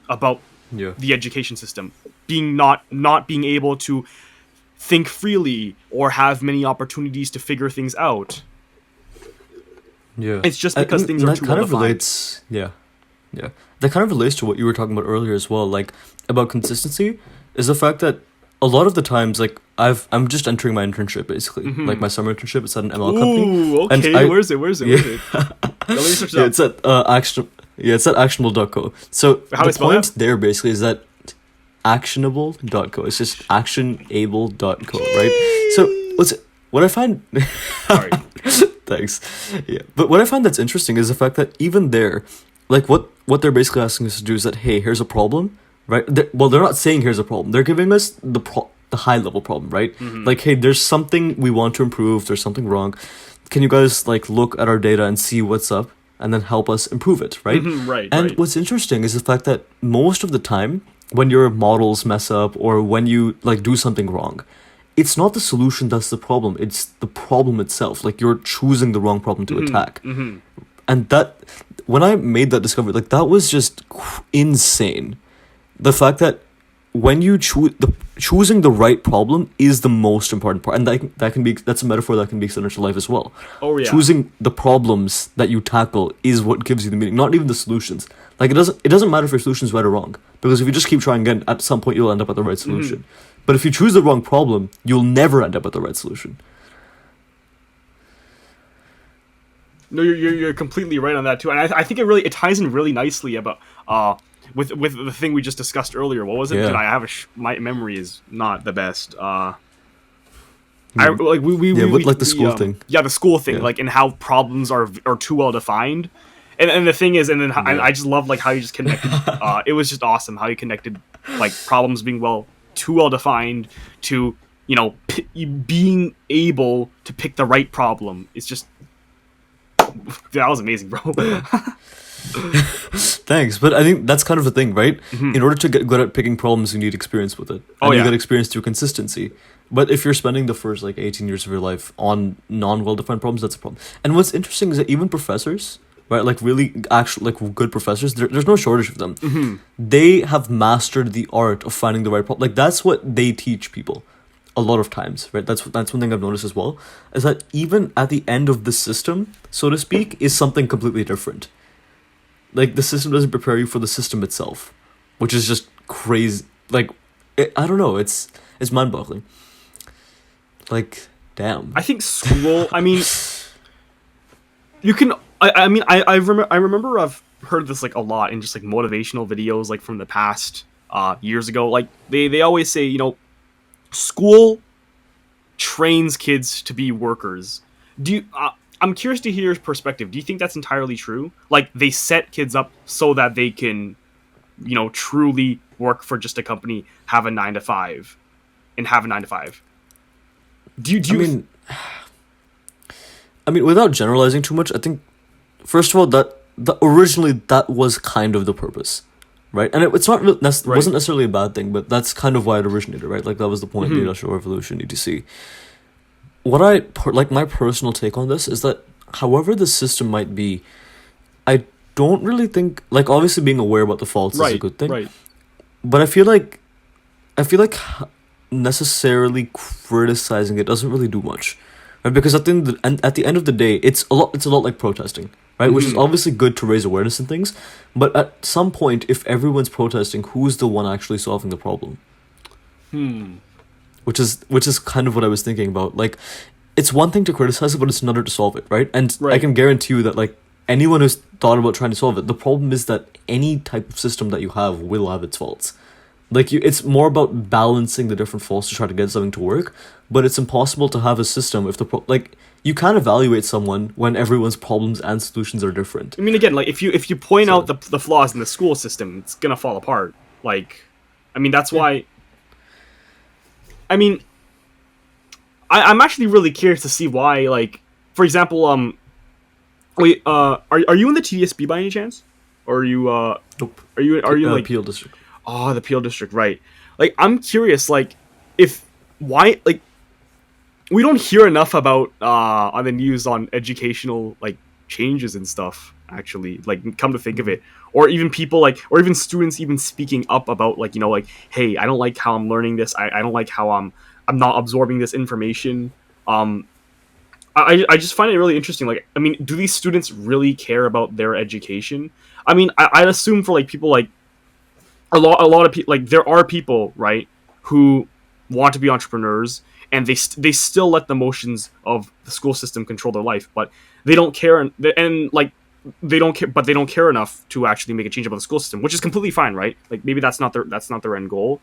about the education system. Not being able to think freely or have many opportunities to figure things out. Yeah. It's just because things are too well defined. That kind of relates to what you were talking about earlier as well, like about consistency, is the fact that a lot of the times, like I'm just entering my internship basically, like my summer internship. It's at an ML company. Okay. Where's it? Let me search it up. It's at it's at actionable.co. So How the point there basically is that actionable.co. It's just actionable.co, right? So what I find Sorry. Thanks. Yeah. But what I find that's interesting is the fact that even there, like what they're basically asking us to do is that, hey, here's a problem, right? They're not saying here's a problem. They're giving us the high level problem, right? Like, hey, there's something we want to improve. There's something wrong. Can you guys like look at our data and see what's up and then help us improve it, right? Right. And what's interesting is the fact that most of the time when your models mess up or when you like do something wrong, it's not the solution that's the problem. It's the problem itself. Like you're choosing the wrong problem to attack. And that, when I made that discovery, like that was just insane. The fact that when you choosing the right problem is the most important part, and that's a metaphor that can be extended to life as well. Oh yeah. Choosing the problems that you tackle is what gives you the meaning, not even the solutions. Like it doesn't matter if your solution is right or wrong, because if you just keep trying again, at some point you'll end up at the right solution. But if you choose the wrong problem, you'll never end up at the right solution. No, you're completely right on that too, and I think it ties in really nicely about with the thing we just discussed earlier. What was it? Yeah. Did I have my memory is not the best. I like we like the school thing. Yeah, the school thing, Yeah. like, and how problems are too well defined. And the thing is, and then I just love like how you just connected. It was just awesome how you connected like problems being too well defined to being able to pick the right problem. It's just that was amazing, bro. Thanks, but I think that's kind of the thing, right? In order to get good at picking problems, you need experience with it. And you get experience through consistency. But if you're spending the first like 18 years of your life on non-well-defined problems, that's a problem. And what's interesting is that even professors, right, like really actual like good professors, there's no shortage of them. They have mastered the art of finding the right problem. Like that's what they teach people a lot of times, right? That's one thing I've noticed as well, is that even at the end of the system, so to speak, is something completely different. Like the system doesn't prepare you for the system itself, which is just crazy. Like I don't know, it's mind-boggling. Like damn. I think school. I mean, you can. I mean, I remember I've heard this like a lot in just like motivational videos like from the past years ago. Like they always say, school trains kids to be workers. I'm curious to hear your perspective. Do you think that's entirely true? Like they set kids up so that they can, truly work for just a company, have a 9 to 5, and have a 9 to 5. Do I you mean, without generalizing too much, I think first of all that originally that was kind of the purpose, right? And it's not really wasn't necessarily a bad thing, but that's kind of why it originated, right? Like that was the point of the Industrial Revolution, etc. What my personal take on this is that however the system might be, I don't really think, like, obviously being aware about the faults is a good thing, right. but I feel like necessarily criticizing it doesn't really do much, right? Because at the end of the day, it's a lot like protesting, right? Which is obviously good to raise awareness and things, but at some point, if everyone's protesting, who's the one actually solving the problem? Which is kind of what I was thinking about. Like, it's one thing to criticize it, but it's another to solve it, right? And I can guarantee you that, like, anyone who's thought about trying to solve it, the problem is that any type of system that you have will have its faults. Like, it's more about balancing the different faults to try to get something to work, but it's impossible to have a system if you can't evaluate someone when everyone's problems and solutions are different. I mean, again, like, if you point out the flaws in the school system, it's gonna fall apart. Like, I mean, that's why... I mean, I'm actually really curious to see why, like, for example, wait, are you in the TSB by any chance? Or are you, Nope. Are you like... Peel District. Oh, the Peel District, right. Like, I'm curious, like, why, like, we don't hear enough about, on the news on educational, like, changes and stuff, actually, like, come to think of it. Or even people, like, or even students even speaking up about, like, like, hey, I don't like how I'm learning this, I don't like how I'm not absorbing this information. I just find it really interesting. Like, I mean, do these students really care about their education? I mean, I'd assume for, like, people, like, a lot of people, like, there are people, right, who want to be entrepreneurs, and they still let the motions of the school system control their life, but they don't care, and they don't care, but they don't care enough to actually make a change about the school system, which is completely fine, right? Like, maybe that's not their end goal,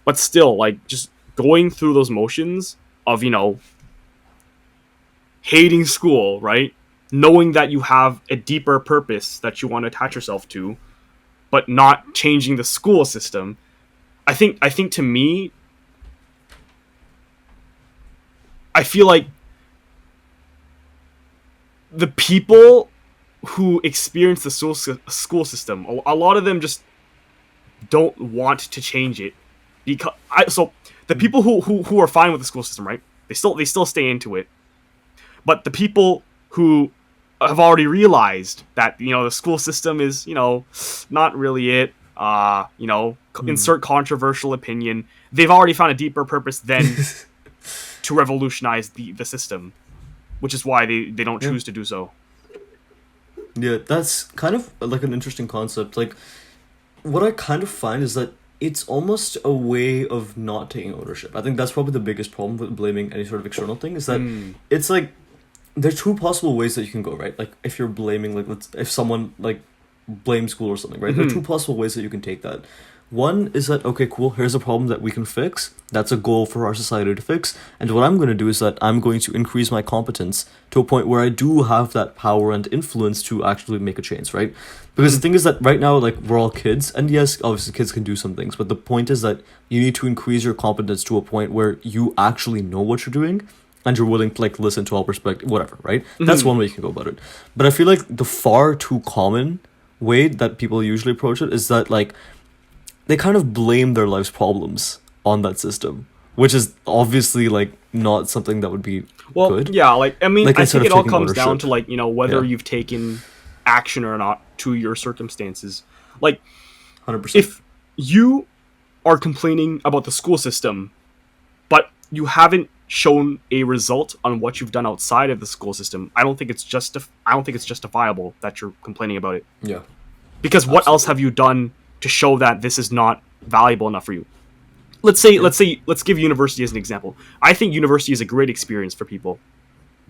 but still, like, just going through those motions of, hating school, right? Knowing that you have a deeper purpose that you want to attach yourself to, but not changing the school system. I think to me, I feel like the people who experience the school system, a lot of them just don't want to change it, because the people who are fine with the school system, right? They still stay into it, but the people who have already realized that, the school system is, not really it, insert controversial opinion, they've already found a deeper purpose than to revolutionize the system, which is why they don't choose to do so. Yeah, that's kind of like an interesting concept. Like, what I kind of find is that it's almost a way of not taking ownership. I think that's probably the biggest problem with blaming any sort of external thing, is that it's like, there are two possible ways that you can go, right? Like, if you're blaming, like, if someone, like, blames school or something, right? There are two possible ways that you can take that. One is that, okay, cool, here's a problem that we can fix. That's a goal for our society to fix. And what I'm going to do is that I'm going to increase my competence to a point where I do have that power and influence to actually make a change, right? Because the thing is that right now, like, we're all kids, and yes, obviously kids can do some things, but the point is that you need to increase your competence to a point where you actually know what you're doing, and you're willing to, like, listen to all perspectives, whatever, right? That's one way you can go about it. But I feel like the far too common way that people usually approach it is that, like, they kind of blame their life's problems on that system, which is obviously, like, not something that would be good. Yeah, like, I mean, like, I think it all comes down ownership. to, like, whether you've taken action or not to your circumstances. Like, 100%. if you are complaining about the school system, but you haven't shown a result on what you've done outside of the school system, I don't think it's justifiable that you're complaining about it. Yeah. Because what else have you done to show that this is not valuable enough for you? Let's give university as an example. I think university is a great experience for people.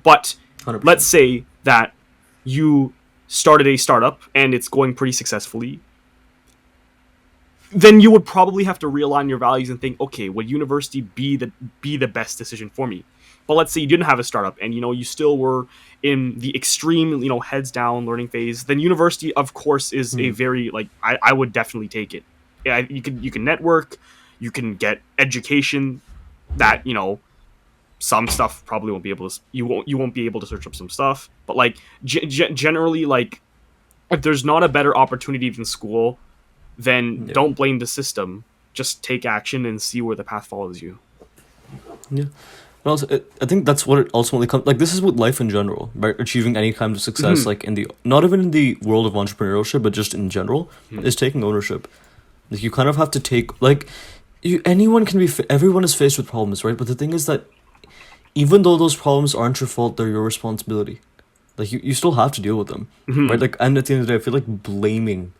But 100%. let's say that you started a startup and it's going pretty successfully. Then you would probably have to realign your values and think, okay, would university be the best decision for me? But let's say you didn't have a startup and, you still were in the extreme, heads down learning phase. Then university, of course, is a very, I would definitely take it. Yeah, you can network, you can get education that, some stuff probably won't be able to, you won't be able to search up some stuff. But like generally, like, if there's not a better opportunity than school, then don't blame the system. Just take action and see where the path follows you. Yeah. And also, I think that's what it ultimately comes, like, this is with life in general, right? Achieving any kind of success, like not even in the world of entrepreneurship, but just in general, is taking ownership. Like, you kind of have to take, like, everyone is faced with problems, right? But the thing is that even though those problems aren't your fault, they're your responsibility. Like, you still have to deal with them, right? Like, and at the end of the day, I feel like blaming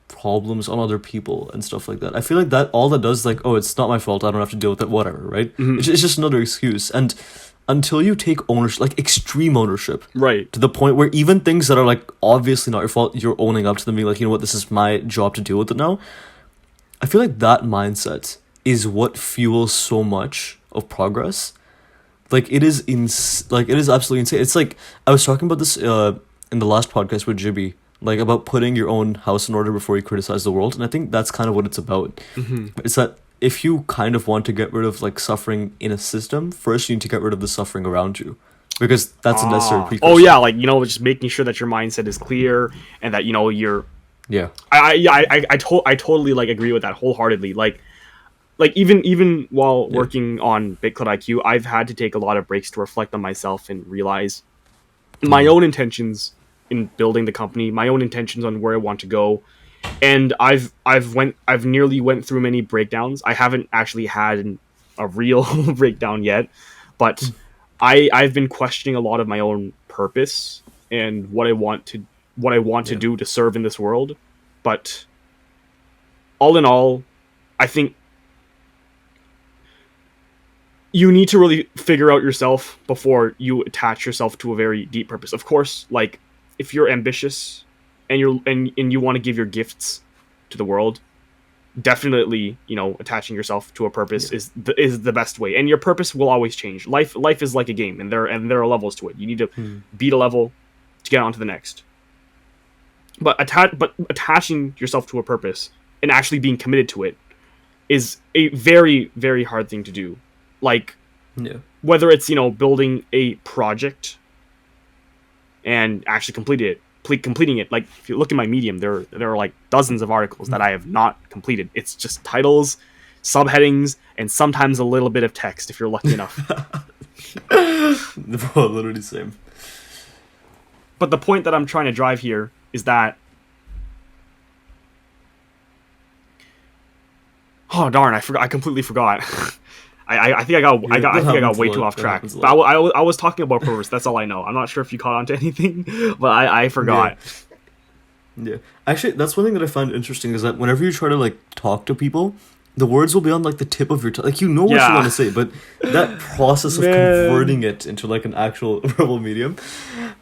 problems on other people and stuff like that, I feel like that all that does is like, oh, it's not my fault, I don't have to deal with it, whatever, right? It's just another excuse. And until you take ownership, like extreme ownership, right, to the point where even things that are like obviously not your fault, you're owning up to them, being like, you know what, this is my job to deal with it now. I feel like that mindset is what fuels so much of progress. Like, it is it is absolutely insane. It's like, I was talking about this in the last podcast with Jibby, like, about putting your own house in order before you criticize the world. And I think that's kind of what it's about. It's that if you kind of want to get rid of like suffering in a system, first you need to get rid of the suffering around you, because that's a necessary precursor. Oh yeah, like, just making sure that your mindset is clear and that, you're I totally like agree with that wholeheartedly. Like even while working on BitClout IQ, I've had to take a lot of breaks to reflect on myself and realize my own intentions in building the company, my own intentions on where I want to go. And I've nearly went through many breakdowns. I haven't actually had a real breakdown yet, but I've been questioning a lot of my own purpose and what I want to do to serve in this world. But all in all, I think you need to really figure out yourself before you attach yourself to a very deep purpose. Of course, like, if you're ambitious and you want to give your gifts to the world, definitely, attaching yourself to a purpose is the best way. And your purpose will always change. Life is like a game, and there are levels to it. You need to beat a level to get on to the next. But attaching yourself to a purpose and actually being committed to it is a very, very hard thing to do. Like, whether it's, building a project and actually completing it. Like, if you look at my Medium, there are like dozens of articles that I have not completed. It's just titles, subheadings, and sometimes a little bit of text if you're lucky enough. Bro, literally same. But the point that I'm trying to drive here is that, oh darn, I completely forgot. I think I got way too off track. But I was talking about purpose. That's all I know. I'm not sure if you caught on to anything, but I forgot. Yeah. Actually, that's one thing that I find interesting, is that whenever you try to like talk to people, the words will be on like the tip of your tongue. Like, you know what you want to say, but that process of converting it into like an actual verbal medium.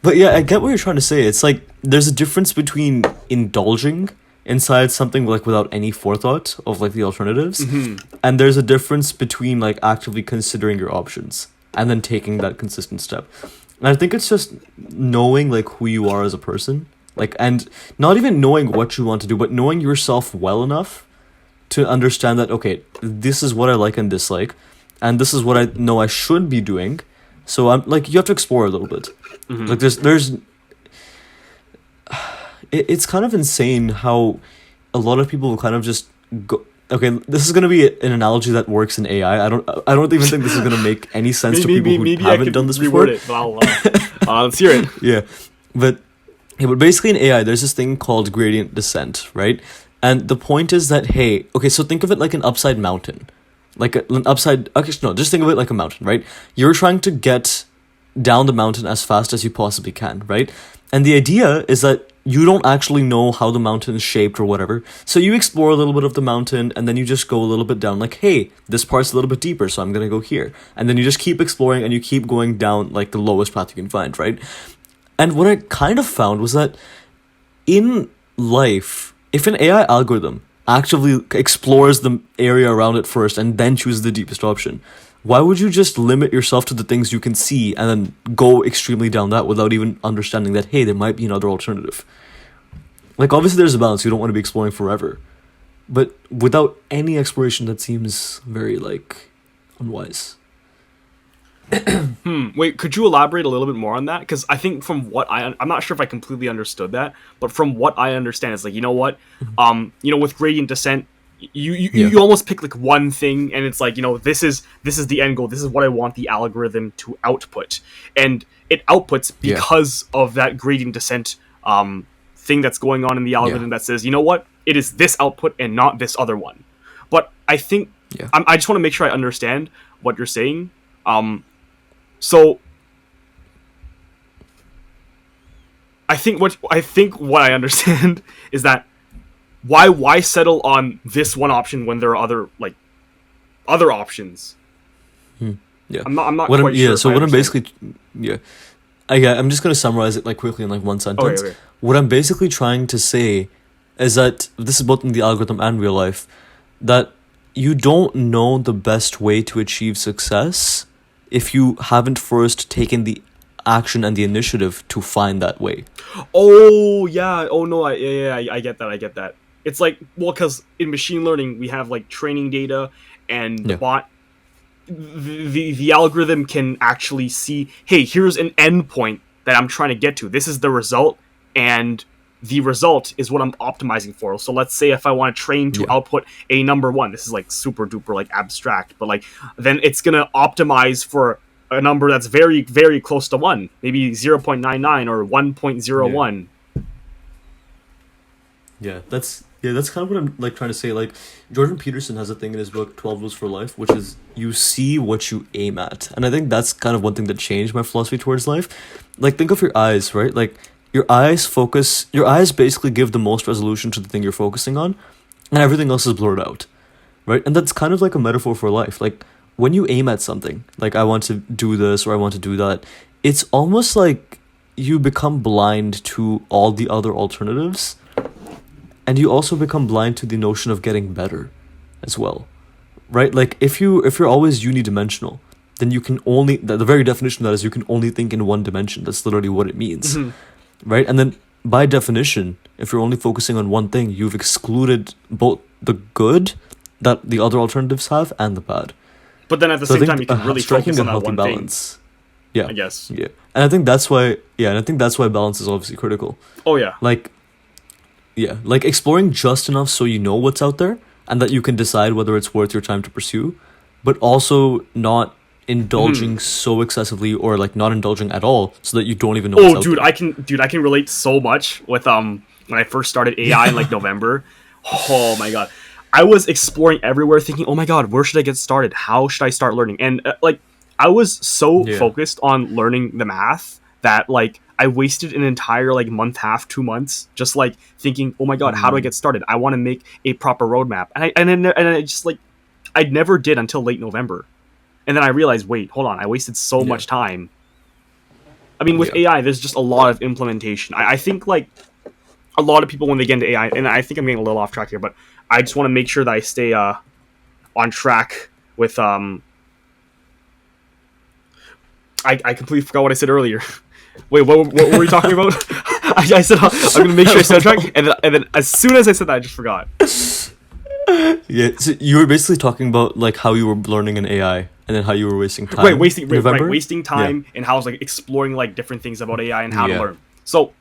But yeah, I get what you're trying to say. It's like, there's a difference between indulging inside something like without any forethought of like the alternatives, and there's a difference between like actively considering your options and then taking that consistent step. And I think it's just knowing like who you are as a person, like, and not even knowing what you want to do, but knowing yourself well enough to understand that, okay, this is what I like and dislike, and this is what I know I should be doing. So I'm like, you have to explore a little bit. Like, there's it's kind of insane how a lot of people will kind of just go, okay, this is going to be an analogy that works in AI. I don't even think this is going to make any sense to people who haven't done this before. It, but let's hear it. Yeah. But basically in AI, there's this thing called gradient descent, right? And the point is that, hey, okay, so think of it like an upside mountain. Like an upside, okay, no, just think of it like a mountain, right? You're trying to get down the mountain as fast as you possibly can, right? And the idea is that you don't actually know how the mountain is shaped or whatever. So you explore a little bit of the mountain, and then you just go a little bit down, like, hey, this part's a little bit deeper, so I'm going to go here. And then you just keep exploring, and you keep going down, like, the lowest path you can find, right? And what I kind of found was that in life, if an AI algorithm actively explores the area around it first and then chooses the deepest option, Why would you just limit yourself to the things you can see and then go extremely down that without even understanding that, hey, there might be another alternative? Like, obviously there's a balance. You don't want to be exploring forever. But without any exploration, that seems very, like, unwise. Wait, could you elaborate a little bit more on that? Because I think from what I'm not sure if I completely understood that, but from what I understand, it's like, you know what, with gradient descent, you almost pick like one thing, and it's like, this is the end goal. This is what I want the algorithm to output, and it outputs because of that gradient descent thing that's going on in the algorithm that says, you know what, it is this output and not this other one. But I think I just want to make sure I understand what you're saying. So I think what I understand is that why settle on this one option when there are other options? Yeah, I'm not quite sure. So what I'm basically I'm just gonna summarize it like quickly in like one sentence. Okay. What I'm basically trying to say is that this is both in the algorithm and real life, that you don't know the best way to achieve success if you haven't first taken the action and the initiative to find that way. Oh, yeah. Oh, no. I get that. It's like, well, because in machine learning, we have like training data, and the bot, the algorithm can actually see, hey, here's an endpoint that I'm trying to get to. This is the result, and the result is what I'm optimizing for. So let's say if I want to train to output a number 1, this is like super duper like abstract, but like then it's gonna optimize for a number that's very, very close to 1, maybe 0.99 or 1.01. That's kind of what I'm like trying to say. Like, Jordan Peterson has a thing in his book 12 Rules for Life, which is you see what you aim at. And I think that's kind of one thing that changed my philosophy towards life. Like, think of your eyes, right? Like, your eyes basically give the most resolution to the thing you're focusing on, and everything else is blurred out, right? And that's kind of like a metaphor for life. Like, when you aim at something, like I want to do this or I want to do that, it's almost like you become blind to all the other alternatives, and you also become blind to the notion of getting better as well, right? Like, if you're always unidimensional, then you can only, the very definition of that is you can only think in one dimension. That's literally what it means. Right? And then by definition, if you're only focusing on one thing, you've excluded both the good that the other alternatives have and the bad. But then at the same time, you can really focus on that one balance. Thing. Yeah, I guess. Yeah. And I think that's why balance is obviously critical. Oh, yeah. Like exploring just enough so you know what's out there and that you can decide whether it's worth your time to pursue, but also not indulging so excessively or like not indulging at all so that you don't even know what's out there. I can relate so much with when I first started AI in like November. Oh my god, I was exploring everywhere thinking, oh my god, where should I get started, how should I start learning? And I was so focused on learning the math that like I wasted an entire like month, half 2 months just like thinking, oh my god, how do I get started? I want to make a proper roadmap, and I just like I never did until late November. And then I realized, wait, hold on, I wasted so much time. I mean, with AI, there's just a lot of implementation. I think, like, a lot of people, when they get into AI, and I think I'm getting a little off track here, but I just want to make sure that I stay on track with... I completely forgot what I said earlier. Wait, what were we talking about? I said, I'm going to make sure I stay on track, and then as soon as I said that, I just forgot. Yeah, so you were basically talking about, like, how you were learning in AI. And then how you were wasting time. Wasting time and how I was like exploring like different things about AI and how to learn. So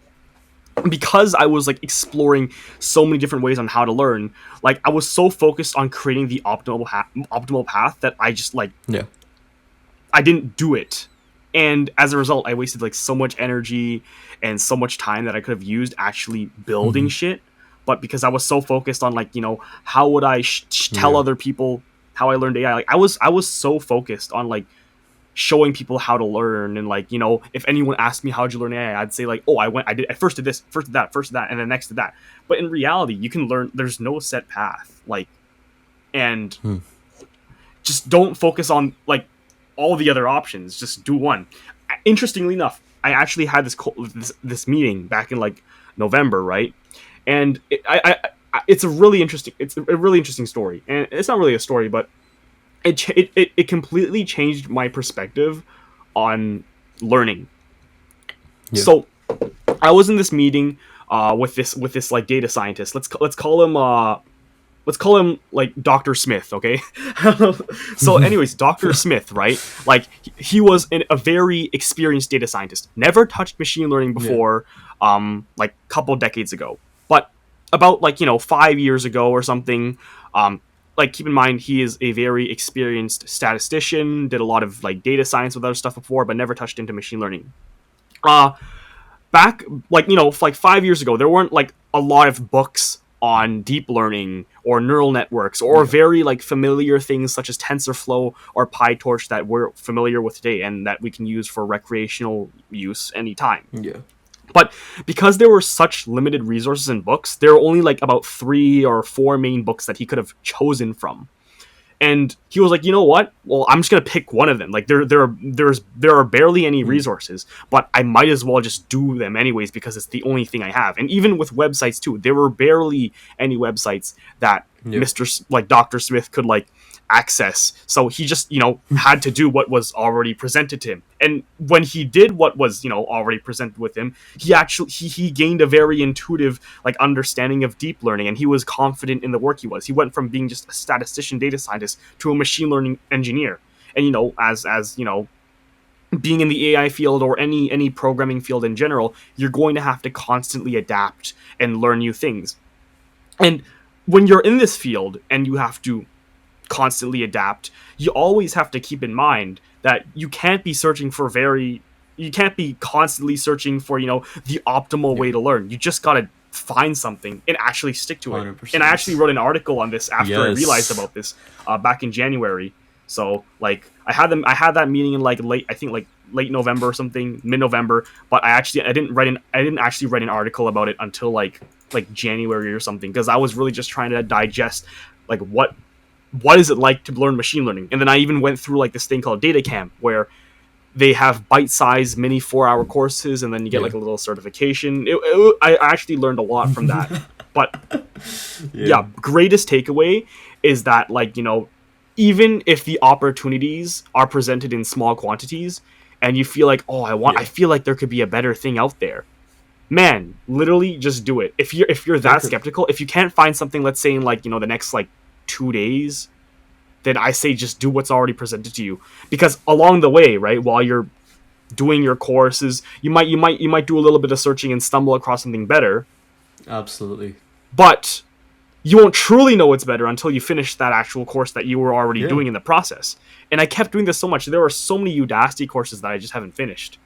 because I was like exploring so many different ways on how to learn, like I was so focused on creating the optimal path that I just like I didn't do it. And as a result, I wasted like so much energy and so much time that I could have used actually building shit. But because I was so focused on like, how would I tell other people how I learned AI, like I was so focused on like showing people how to learn, and like if anyone asked me how'd you learn AI, I'd say like, oh, I first did this, first did that, and then next did that. But in reality, you can learn. There's no set path, like, and just don't focus on like all the other options. Just do one. Interestingly enough, I actually had this meeting back in like November, right? And it's a really interesting story, and it's not really a story, but it completely changed my perspective on learning. Yeah. So I was in this meeting with this like data scientist. Let's call him like Dr. Smith, okay? So anyways, Dr. Smith, right? Like he was a very experienced data scientist. Never touched machine learning before, like a couple decades ago. But about like, 5 years ago or something, like keep in mind he is a very experienced statistician, did a lot of like data science with other stuff before, but never touched into machine learning. Back like like 5 years ago, there weren't like a lot of books on deep learning or neural networks or very like familiar things such as TensorFlow or PyTorch that we're familiar with today and that we can use for recreational use anytime. Yeah. But because there were such limited resources in books, there were only like about 3 or 4 main books that he could have chosen from. And he was like, you know what? Well, I'm just gonna pick one of them. Like there are barely any resources, but I might as well just do them anyways because it's the only thing I have. And even with websites too, there were barely any websites that like Dr. Smith could like access. So he just had to do what was already presented to him. And when he did what was already presented with him, he gained a very intuitive like understanding of deep learning, and he was confident in the work he was. He went from being just a statistician data scientist to a machine learning engineer. And as being in the AI field or any programming field in general, you're going to have to constantly adapt and learn new things. And when you're in this field and you have to constantly adapt, you always have to keep in mind that you can't be constantly searching for the optimal way to learn. You just gotta find something and actually stick to it. 100%. And I actually wrote an article on this after I realized about this back in January. So like I had that meeting in like late November or something, mid-November, but I didn't actually write an article about it until like January or something, because I was really just trying to digest like what is it like to learn machine learning. And then I even went through like this thing called Data Camp, where they have bite-sized mini 4-hour courses, and then you get like a little certification. I actually learned a lot from that. But greatest takeaway is that like even if the opportunities are presented in small quantities and you feel like I feel like there could be a better thing out there, man, literally just do it. If you're that skeptical, if you can't find something, let's say in like the next like 2 days, then I say just do what's already presented to you. Because along the way, right, while you're doing your courses, you might do a little bit of searching and stumble across something better. Absolutely. But you won't truly know it's better until you finish that actual course that you were already doing in the process. And I kept doing this so much. There were so many Udacity courses that I just haven't finished.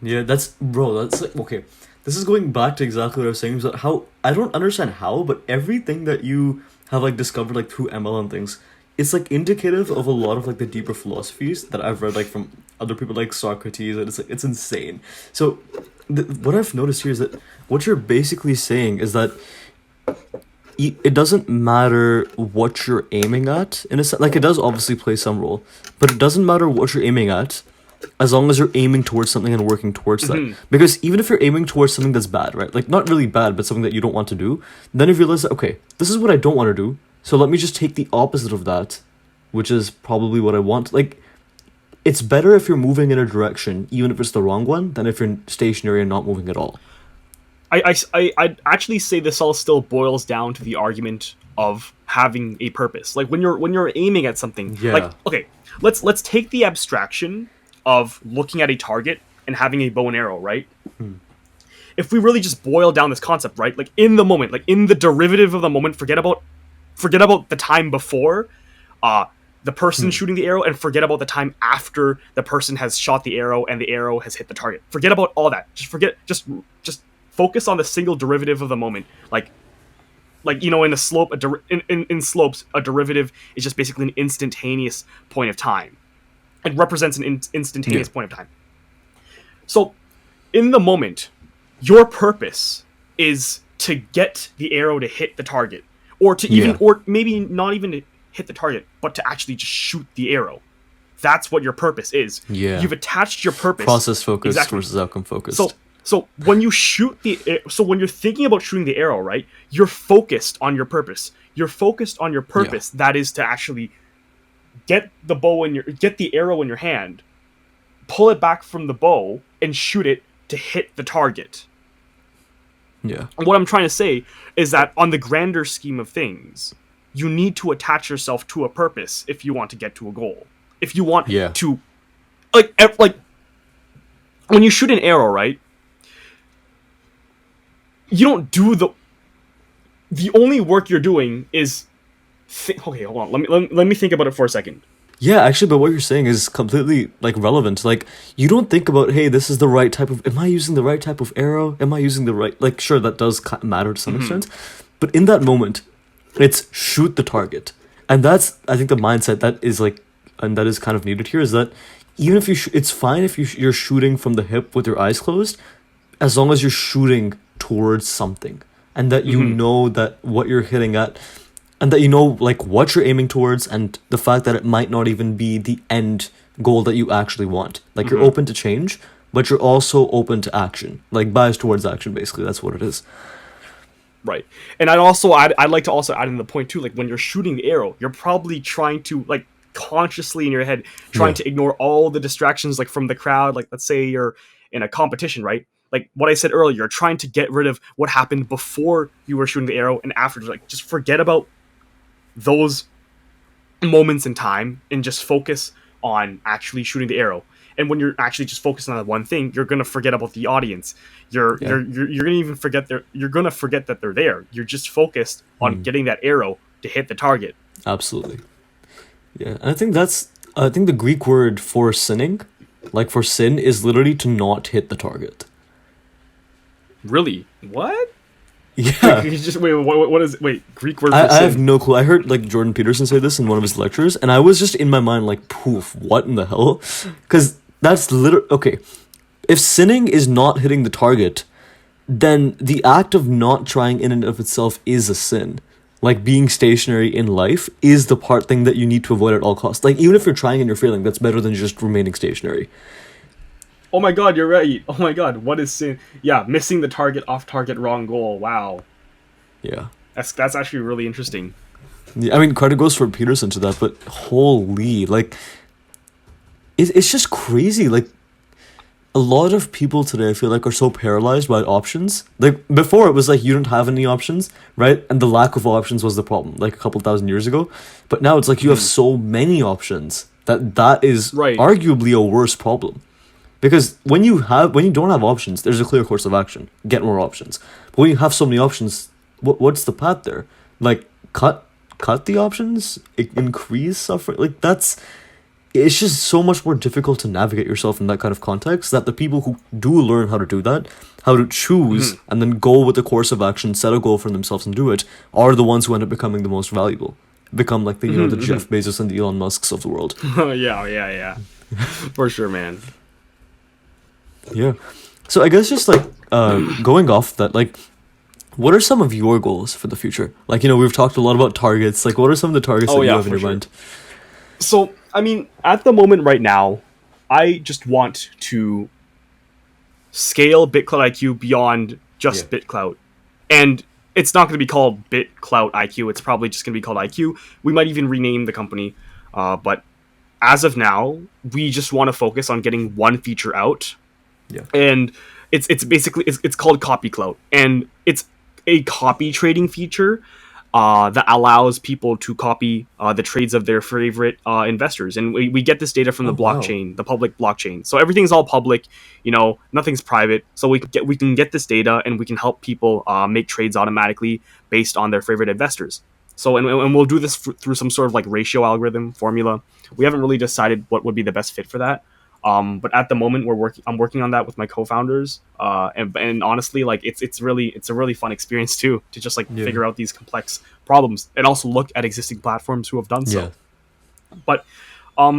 Yeah, that's like, okay. This is going back to exactly what I was saying. So how I don't understand how, but everything that you have like discovered like through ML and things, it's like indicative of a lot of like the deeper philosophies that I've read like from other people like Socrates, and it's insane. So what I've noticed here is that what you're basically saying is that it doesn't matter what you're aiming at in a sense. Like it does obviously play some role, but it doesn't matter what you're aiming at, as long as you're aiming towards something and working towards that. Because even if you're aiming towards something that's bad, right? Like not really bad, but something that you don't want to do, then if you realize that, okay, this is what I don't want to do, so let me just take the opposite of that, which is probably what I want. Like, it's better if you're moving in a direction, even if it's the wrong one, than if you're stationary and not moving at all. I'd actually say this all still boils down to the argument of having a purpose. Like when you're aiming at something, like, okay, let's take the abstraction of looking at a target and having a bow and arrow, right? If we really just boil down this concept, right? Like in the moment, like in the derivative of the moment, forget about the time before the person shooting the arrow, and forget about the time after the person has shot the arrow and the arrow has hit the target. Forget about all that. Just focus on the single derivative of the moment. Like in a slope, in slopes, a derivative is just basically an instantaneous point of time. It represents an instantaneous point of time. So, in the moment, your purpose is to get the arrow to hit the target, or to even, or maybe not even to hit the target, but to actually just shoot the arrow. That's what your purpose is. Yeah. You've attached your purpose. Process focused versus outcome focused. So when you when you're thinking about shooting the arrow, right, you're focused on your purpose. You're focused on your purpose. That is to actually get the arrow in your hand, pull it back from the bow, and shoot it to hit the target. Yeah. What I'm trying to say is that on the grander scheme of things, you need to attach yourself to a purpose if you want to get to a goal. If you want Yeah. to, like when you shoot an arrow, right? You don't do the only work you're doing is. Okay, hold on. Let me think about it for a second. Yeah, actually, but what you're saying is completely like relevant. Like, you don't think about, hey, this is the right type of. Am I using the right type of arrow? Am I using the right? Like, sure, that does matter to some extent, but in that moment, it's shoot the target, and that's, I think, the mindset that is like, and that is kind of needed here, is that even if it's fine if you're shooting from the hip with your eyes closed, as long as you're shooting towards something, and that you know that what you're hitting at. And that you know, like, what you're aiming towards, and the fact that it might not even be the end goal that you actually want. Like, you're open to change, but you're also open to action. Like, bias towards action, basically. That's what it is. Right. And I'd like to also add in the point, too, like, when you're shooting the arrow, you're probably trying to, like, consciously in your head, trying to ignore all the distractions, like, from the crowd. Like, let's say you're in a competition, right? Like, what I said earlier, you're trying to get rid of what happened before you were shooting the arrow and after. Like, just forget about those moments in time and just focus on actually shooting the arrow. And when you're actually just focusing on that one thing, you're gonna forget about the audience. You're gonna even forget you're gonna forget that they're there. You're just focused on getting that arrow to hit the target. Absolutely. Yeah, and I think the Greek word for sinning, like for sin, is literally to not hit the target. Really? What? Yeah. What is Greek word for I sin? have no clue. I heard like Jordan Peterson say this in one of his lectures, and I was just in my mind like, poof, what in the hell? Because that's literally, okay, if sinning is not hitting the target, then the act of not trying in and of itself is a sin. Like, being stationary in life is the thing that you need to avoid at all costs. Like, even if you're trying and you're failing, that's better than just remaining stationary. Oh my god, you're right. Oh my god, what is sin? Yeah, missing the target, off target, wrong goal. Wow. Yeah. That's actually really interesting. Yeah, I mean, credit goes for Peterson to that, but holy, like, it's just crazy. Like, a lot of people today, I feel like, are so paralyzed by options. Like, before it was like you don't have any options, right? And the lack of options was the problem, like a couple thousand years ago. But now it's like you have so many options that is arguably a worse problem. Because when you don't have options, there's a clear course of action. Get more options. But when you have so many options, what's the path there? Like, cut the options? Increase suffering? Like, it's just so much more difficult to navigate yourself in that kind of context, that the people who do learn how to do that, how to choose, and then go with the course of action, set a goal for themselves and do it, are the ones who end up becoming the most valuable. Become like the, the Jeff Bezos and the Elon Musks of the world. yeah. For sure, man. Yeah. So I guess just like going off that, like, what are some of your goals for the future? Like, we've talked a lot about targets. Like, what are some of the targets that you have in your mind? So, I mean, at the moment right now, I just want to scale BitClout IQ beyond just BitClout. And it's not going to be called BitClout IQ. It's probably just going to be called IQ. We might even rename the company. But as of now, we just want to focus on getting one feature out. Yeah. And it's basically it's called CopyClout, and it's a copy trading feature that allows people to copy the trades of their favorite investors, and we get this data from the blockchain, the public blockchain. So everything's all public, nothing's private. So we can get this data, and we can help people make trades automatically based on their favorite investors. So and we'll do this through some sort of like ratio algorithm formula. We haven't really decided what would be the best fit for that. But at the moment I'm working on that with my co-founders. And honestly, like it's a really fun experience too, to just like figure out these complex problems and also look at existing platforms who have done so. Yeah. But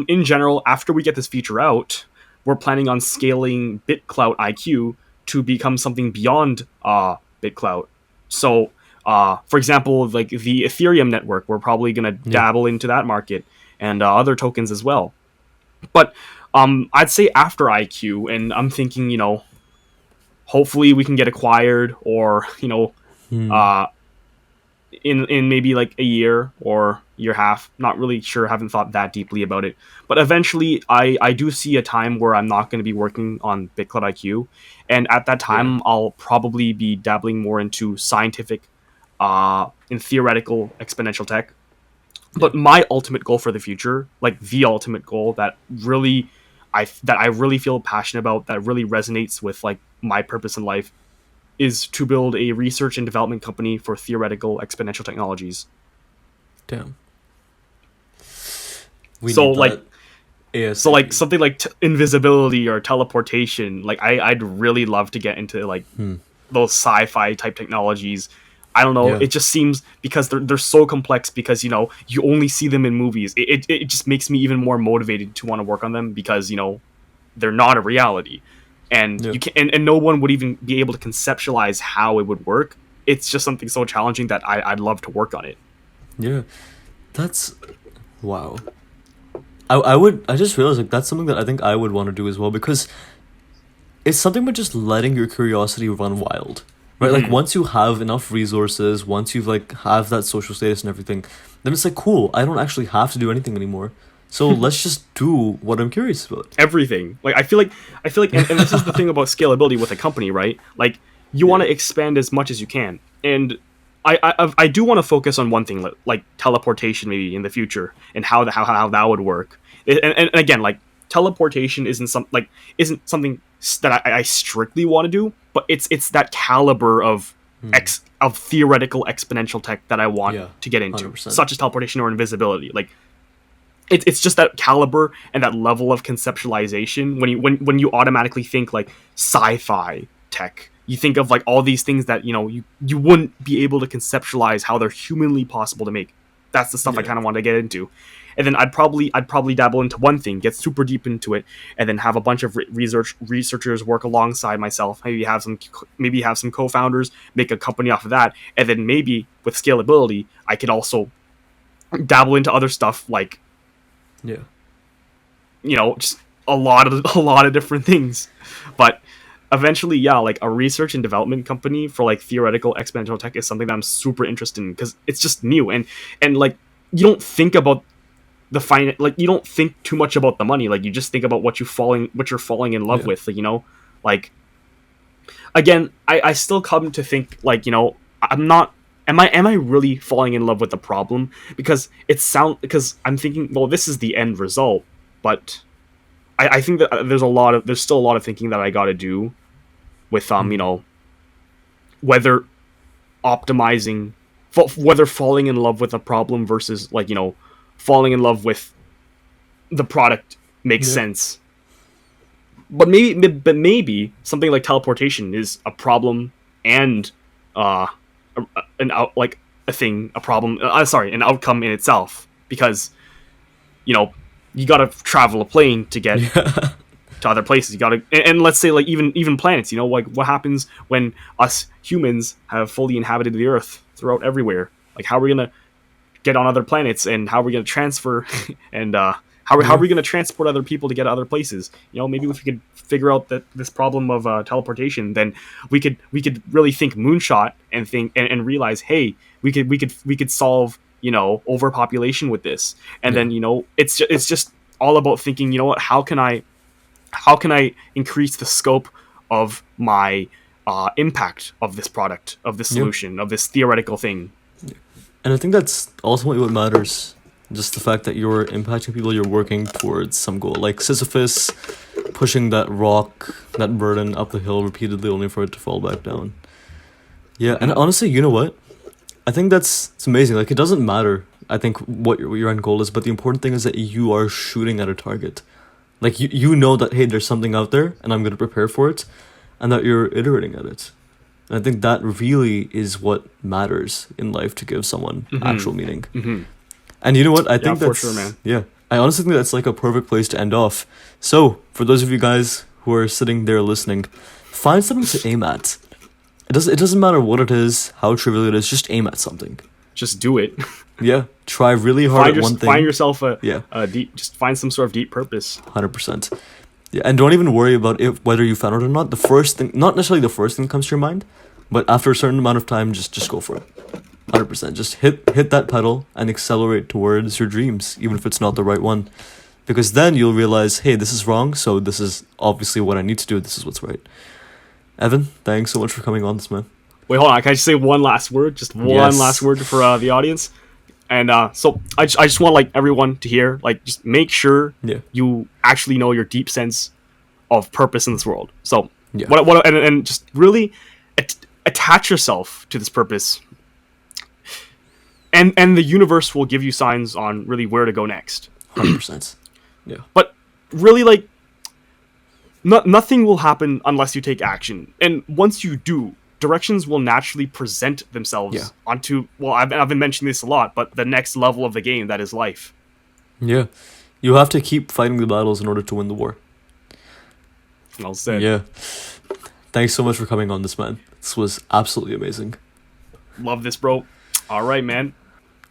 in general, after we get this feature out, we're planning on scaling BitClout IQ to become something beyond BitClout. So for example, like the Ethereum network, we're probably going to dabble into that market, and other tokens as well. But I'd say after IQ, and I'm thinking, hopefully we can get acquired, or, in maybe like a year or year half. Not really sure. Haven't thought that deeply about it. But eventually, I do see a time where I'm not going to be working on BitClout IQ, and at that time, I'll probably be dabbling more into scientific, and theoretical exponential tech. But my ultimate goal for the future, like the ultimate goal that I really feel passionate about, that really resonates with like my purpose in life, is to build a research and development company for theoretical exponential technologies. Damn. So like something like invisibility or teleportation. Like I'd really love to get into like those sci-fi type technologies. I don't know. Yeah. It just seems, because they're so complex, because you only see them in movies. It just makes me even more motivated to want to work on them, because they're not a reality, and you can and no one would even be able to conceptualize how it would work. It's just something so challenging that I'd love to work on it. Yeah, that's wow. I just realized like that's something that I think I would want to do as well, because it's something about just letting your curiosity run wild. Right, like once you have enough resources, once you've like have that social status and everything, then it's like cool. I don't actually have to do anything anymore. So let's just do what I'm curious about. Everything. Like I feel like, and this is the thing about scalability with a company, right? Like you want to expand as much as you can, and I do want to focus on one thing, like teleportation maybe in the future, and how that would work. And again, like teleportation isn't something that I strictly want to do, but it's that caliber of of theoretical exponential tech that I want to get into, 100%. Such as teleportation or invisibility. Like it's just that caliber and that level of conceptualization. When you automatically think like sci-fi tech, you think of like all these things that you wouldn't be able to conceptualize how they're humanly possible to make. That's the stuff I kind of want to get into. And then I'd probably dabble into one thing, get super deep into it, and then have a bunch of researchers work alongside myself. Maybe have some co-founders, make a company off of that, and then maybe with scalability, I could also dabble into other stuff like, just a lot of different things. But eventually, like a research and development company for like theoretical exponential tech is something that I'm super interested in, because it's just new, and like you don't think about you don't think too much about the money. Like you just think about what you're falling in love with. Like again, I still come to think like I'm not. Am I really falling in love with the problem? Because because I'm thinking, well, this is the end result, but I think that there's still a lot of thinking that I got to do with whether optimizing, whether falling in love with a problem versus like falling in love with the product makes sense. But maybe something like teleportation is a problem and an outcome in itself, because you gotta travel a plane to get to other places. You gotta, and let's say like even planets. Like what happens when us humans have fully inhabited the Earth throughout everywhere? Like how are we gonna get on other planets, and how are we going to transfer and how are we going to transport other people to get to other places? Maybe if we could figure out this problem of teleportation, then we could really think moonshot and think and realize, hey, we could solve overpopulation with this. And then it's just all about thinking, how can I increase the scope of my impact of this product, of this solution, of this theoretical thing. And I think that's ultimately what matters. Just the fact that you're impacting people, you're working towards some goal. Like Sisyphus pushing that rock, that burden up the hill repeatedly only for it to fall back down. Yeah, and honestly, you know what? I think it's amazing. Like, it doesn't matter, I think, what your end goal is, but the important thing is that you are shooting at a target. Like, you know that, hey, there's something out there, and I'm going to prepare for it, and that you're iterating at it. And I think that really is what matters in life to give someone actual meaning. And you know what? I think that's, for sure, man. Yeah, I honestly think that's like a perfect place to end off. So, for those of you guys who are sitting there listening, find something to aim at. It doesn't matter what it is, how trivial it is, just aim at something. Just do it. Yeah, try really hard at one thing. Find yourself a deep, just find some sort of deep purpose. 100%. Yeah, and don't even worry about whether you found it or not. The first thing, not necessarily the first thing that comes to your mind, but after a certain amount of time, just go for it. 100%. Just hit that pedal and accelerate towards your dreams, even if it's not the right one. Because then you'll realize, hey, this is wrong, so this is obviously what I need to do. This is what's right. Evan, thanks so much for coming on this, man. Wait, hold on. Can I just say one last word? Just one last word for the audience. And so I just want like everyone to hear, like, just make sure you actually know your deep sense of purpose in this world. So and just really attach yourself to this purpose. And the universe will give you signs on really where to go next. 100%. Yeah. But really, like, nothing will happen unless you take action. And once you do, directions will naturally present themselves onto, well, I've been mentioning this a lot, but the next level of the game, that is life. Yeah. You have to keep fighting the battles in order to win the war. Well said. Yeah. Thanks so much for coming on this, man. This was absolutely amazing. Love this, bro. All right, man.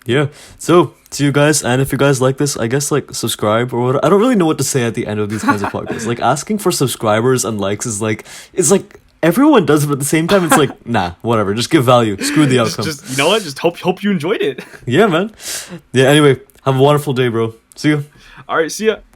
Yeah. So, to you guys, and if you guys like this, I guess, like, subscribe or whatever. I don't really know what to say at the end of these kinds of podcasts. Like, asking for subscribers and likes is like, it's like, everyone does it, but at the same time, it's like, nah, whatever. Just give value. Screw the outcome. Just you know what? Just hope you enjoyed it. Yeah, man. Yeah, anyway, have a wonderful day, bro. See you. All right, see ya.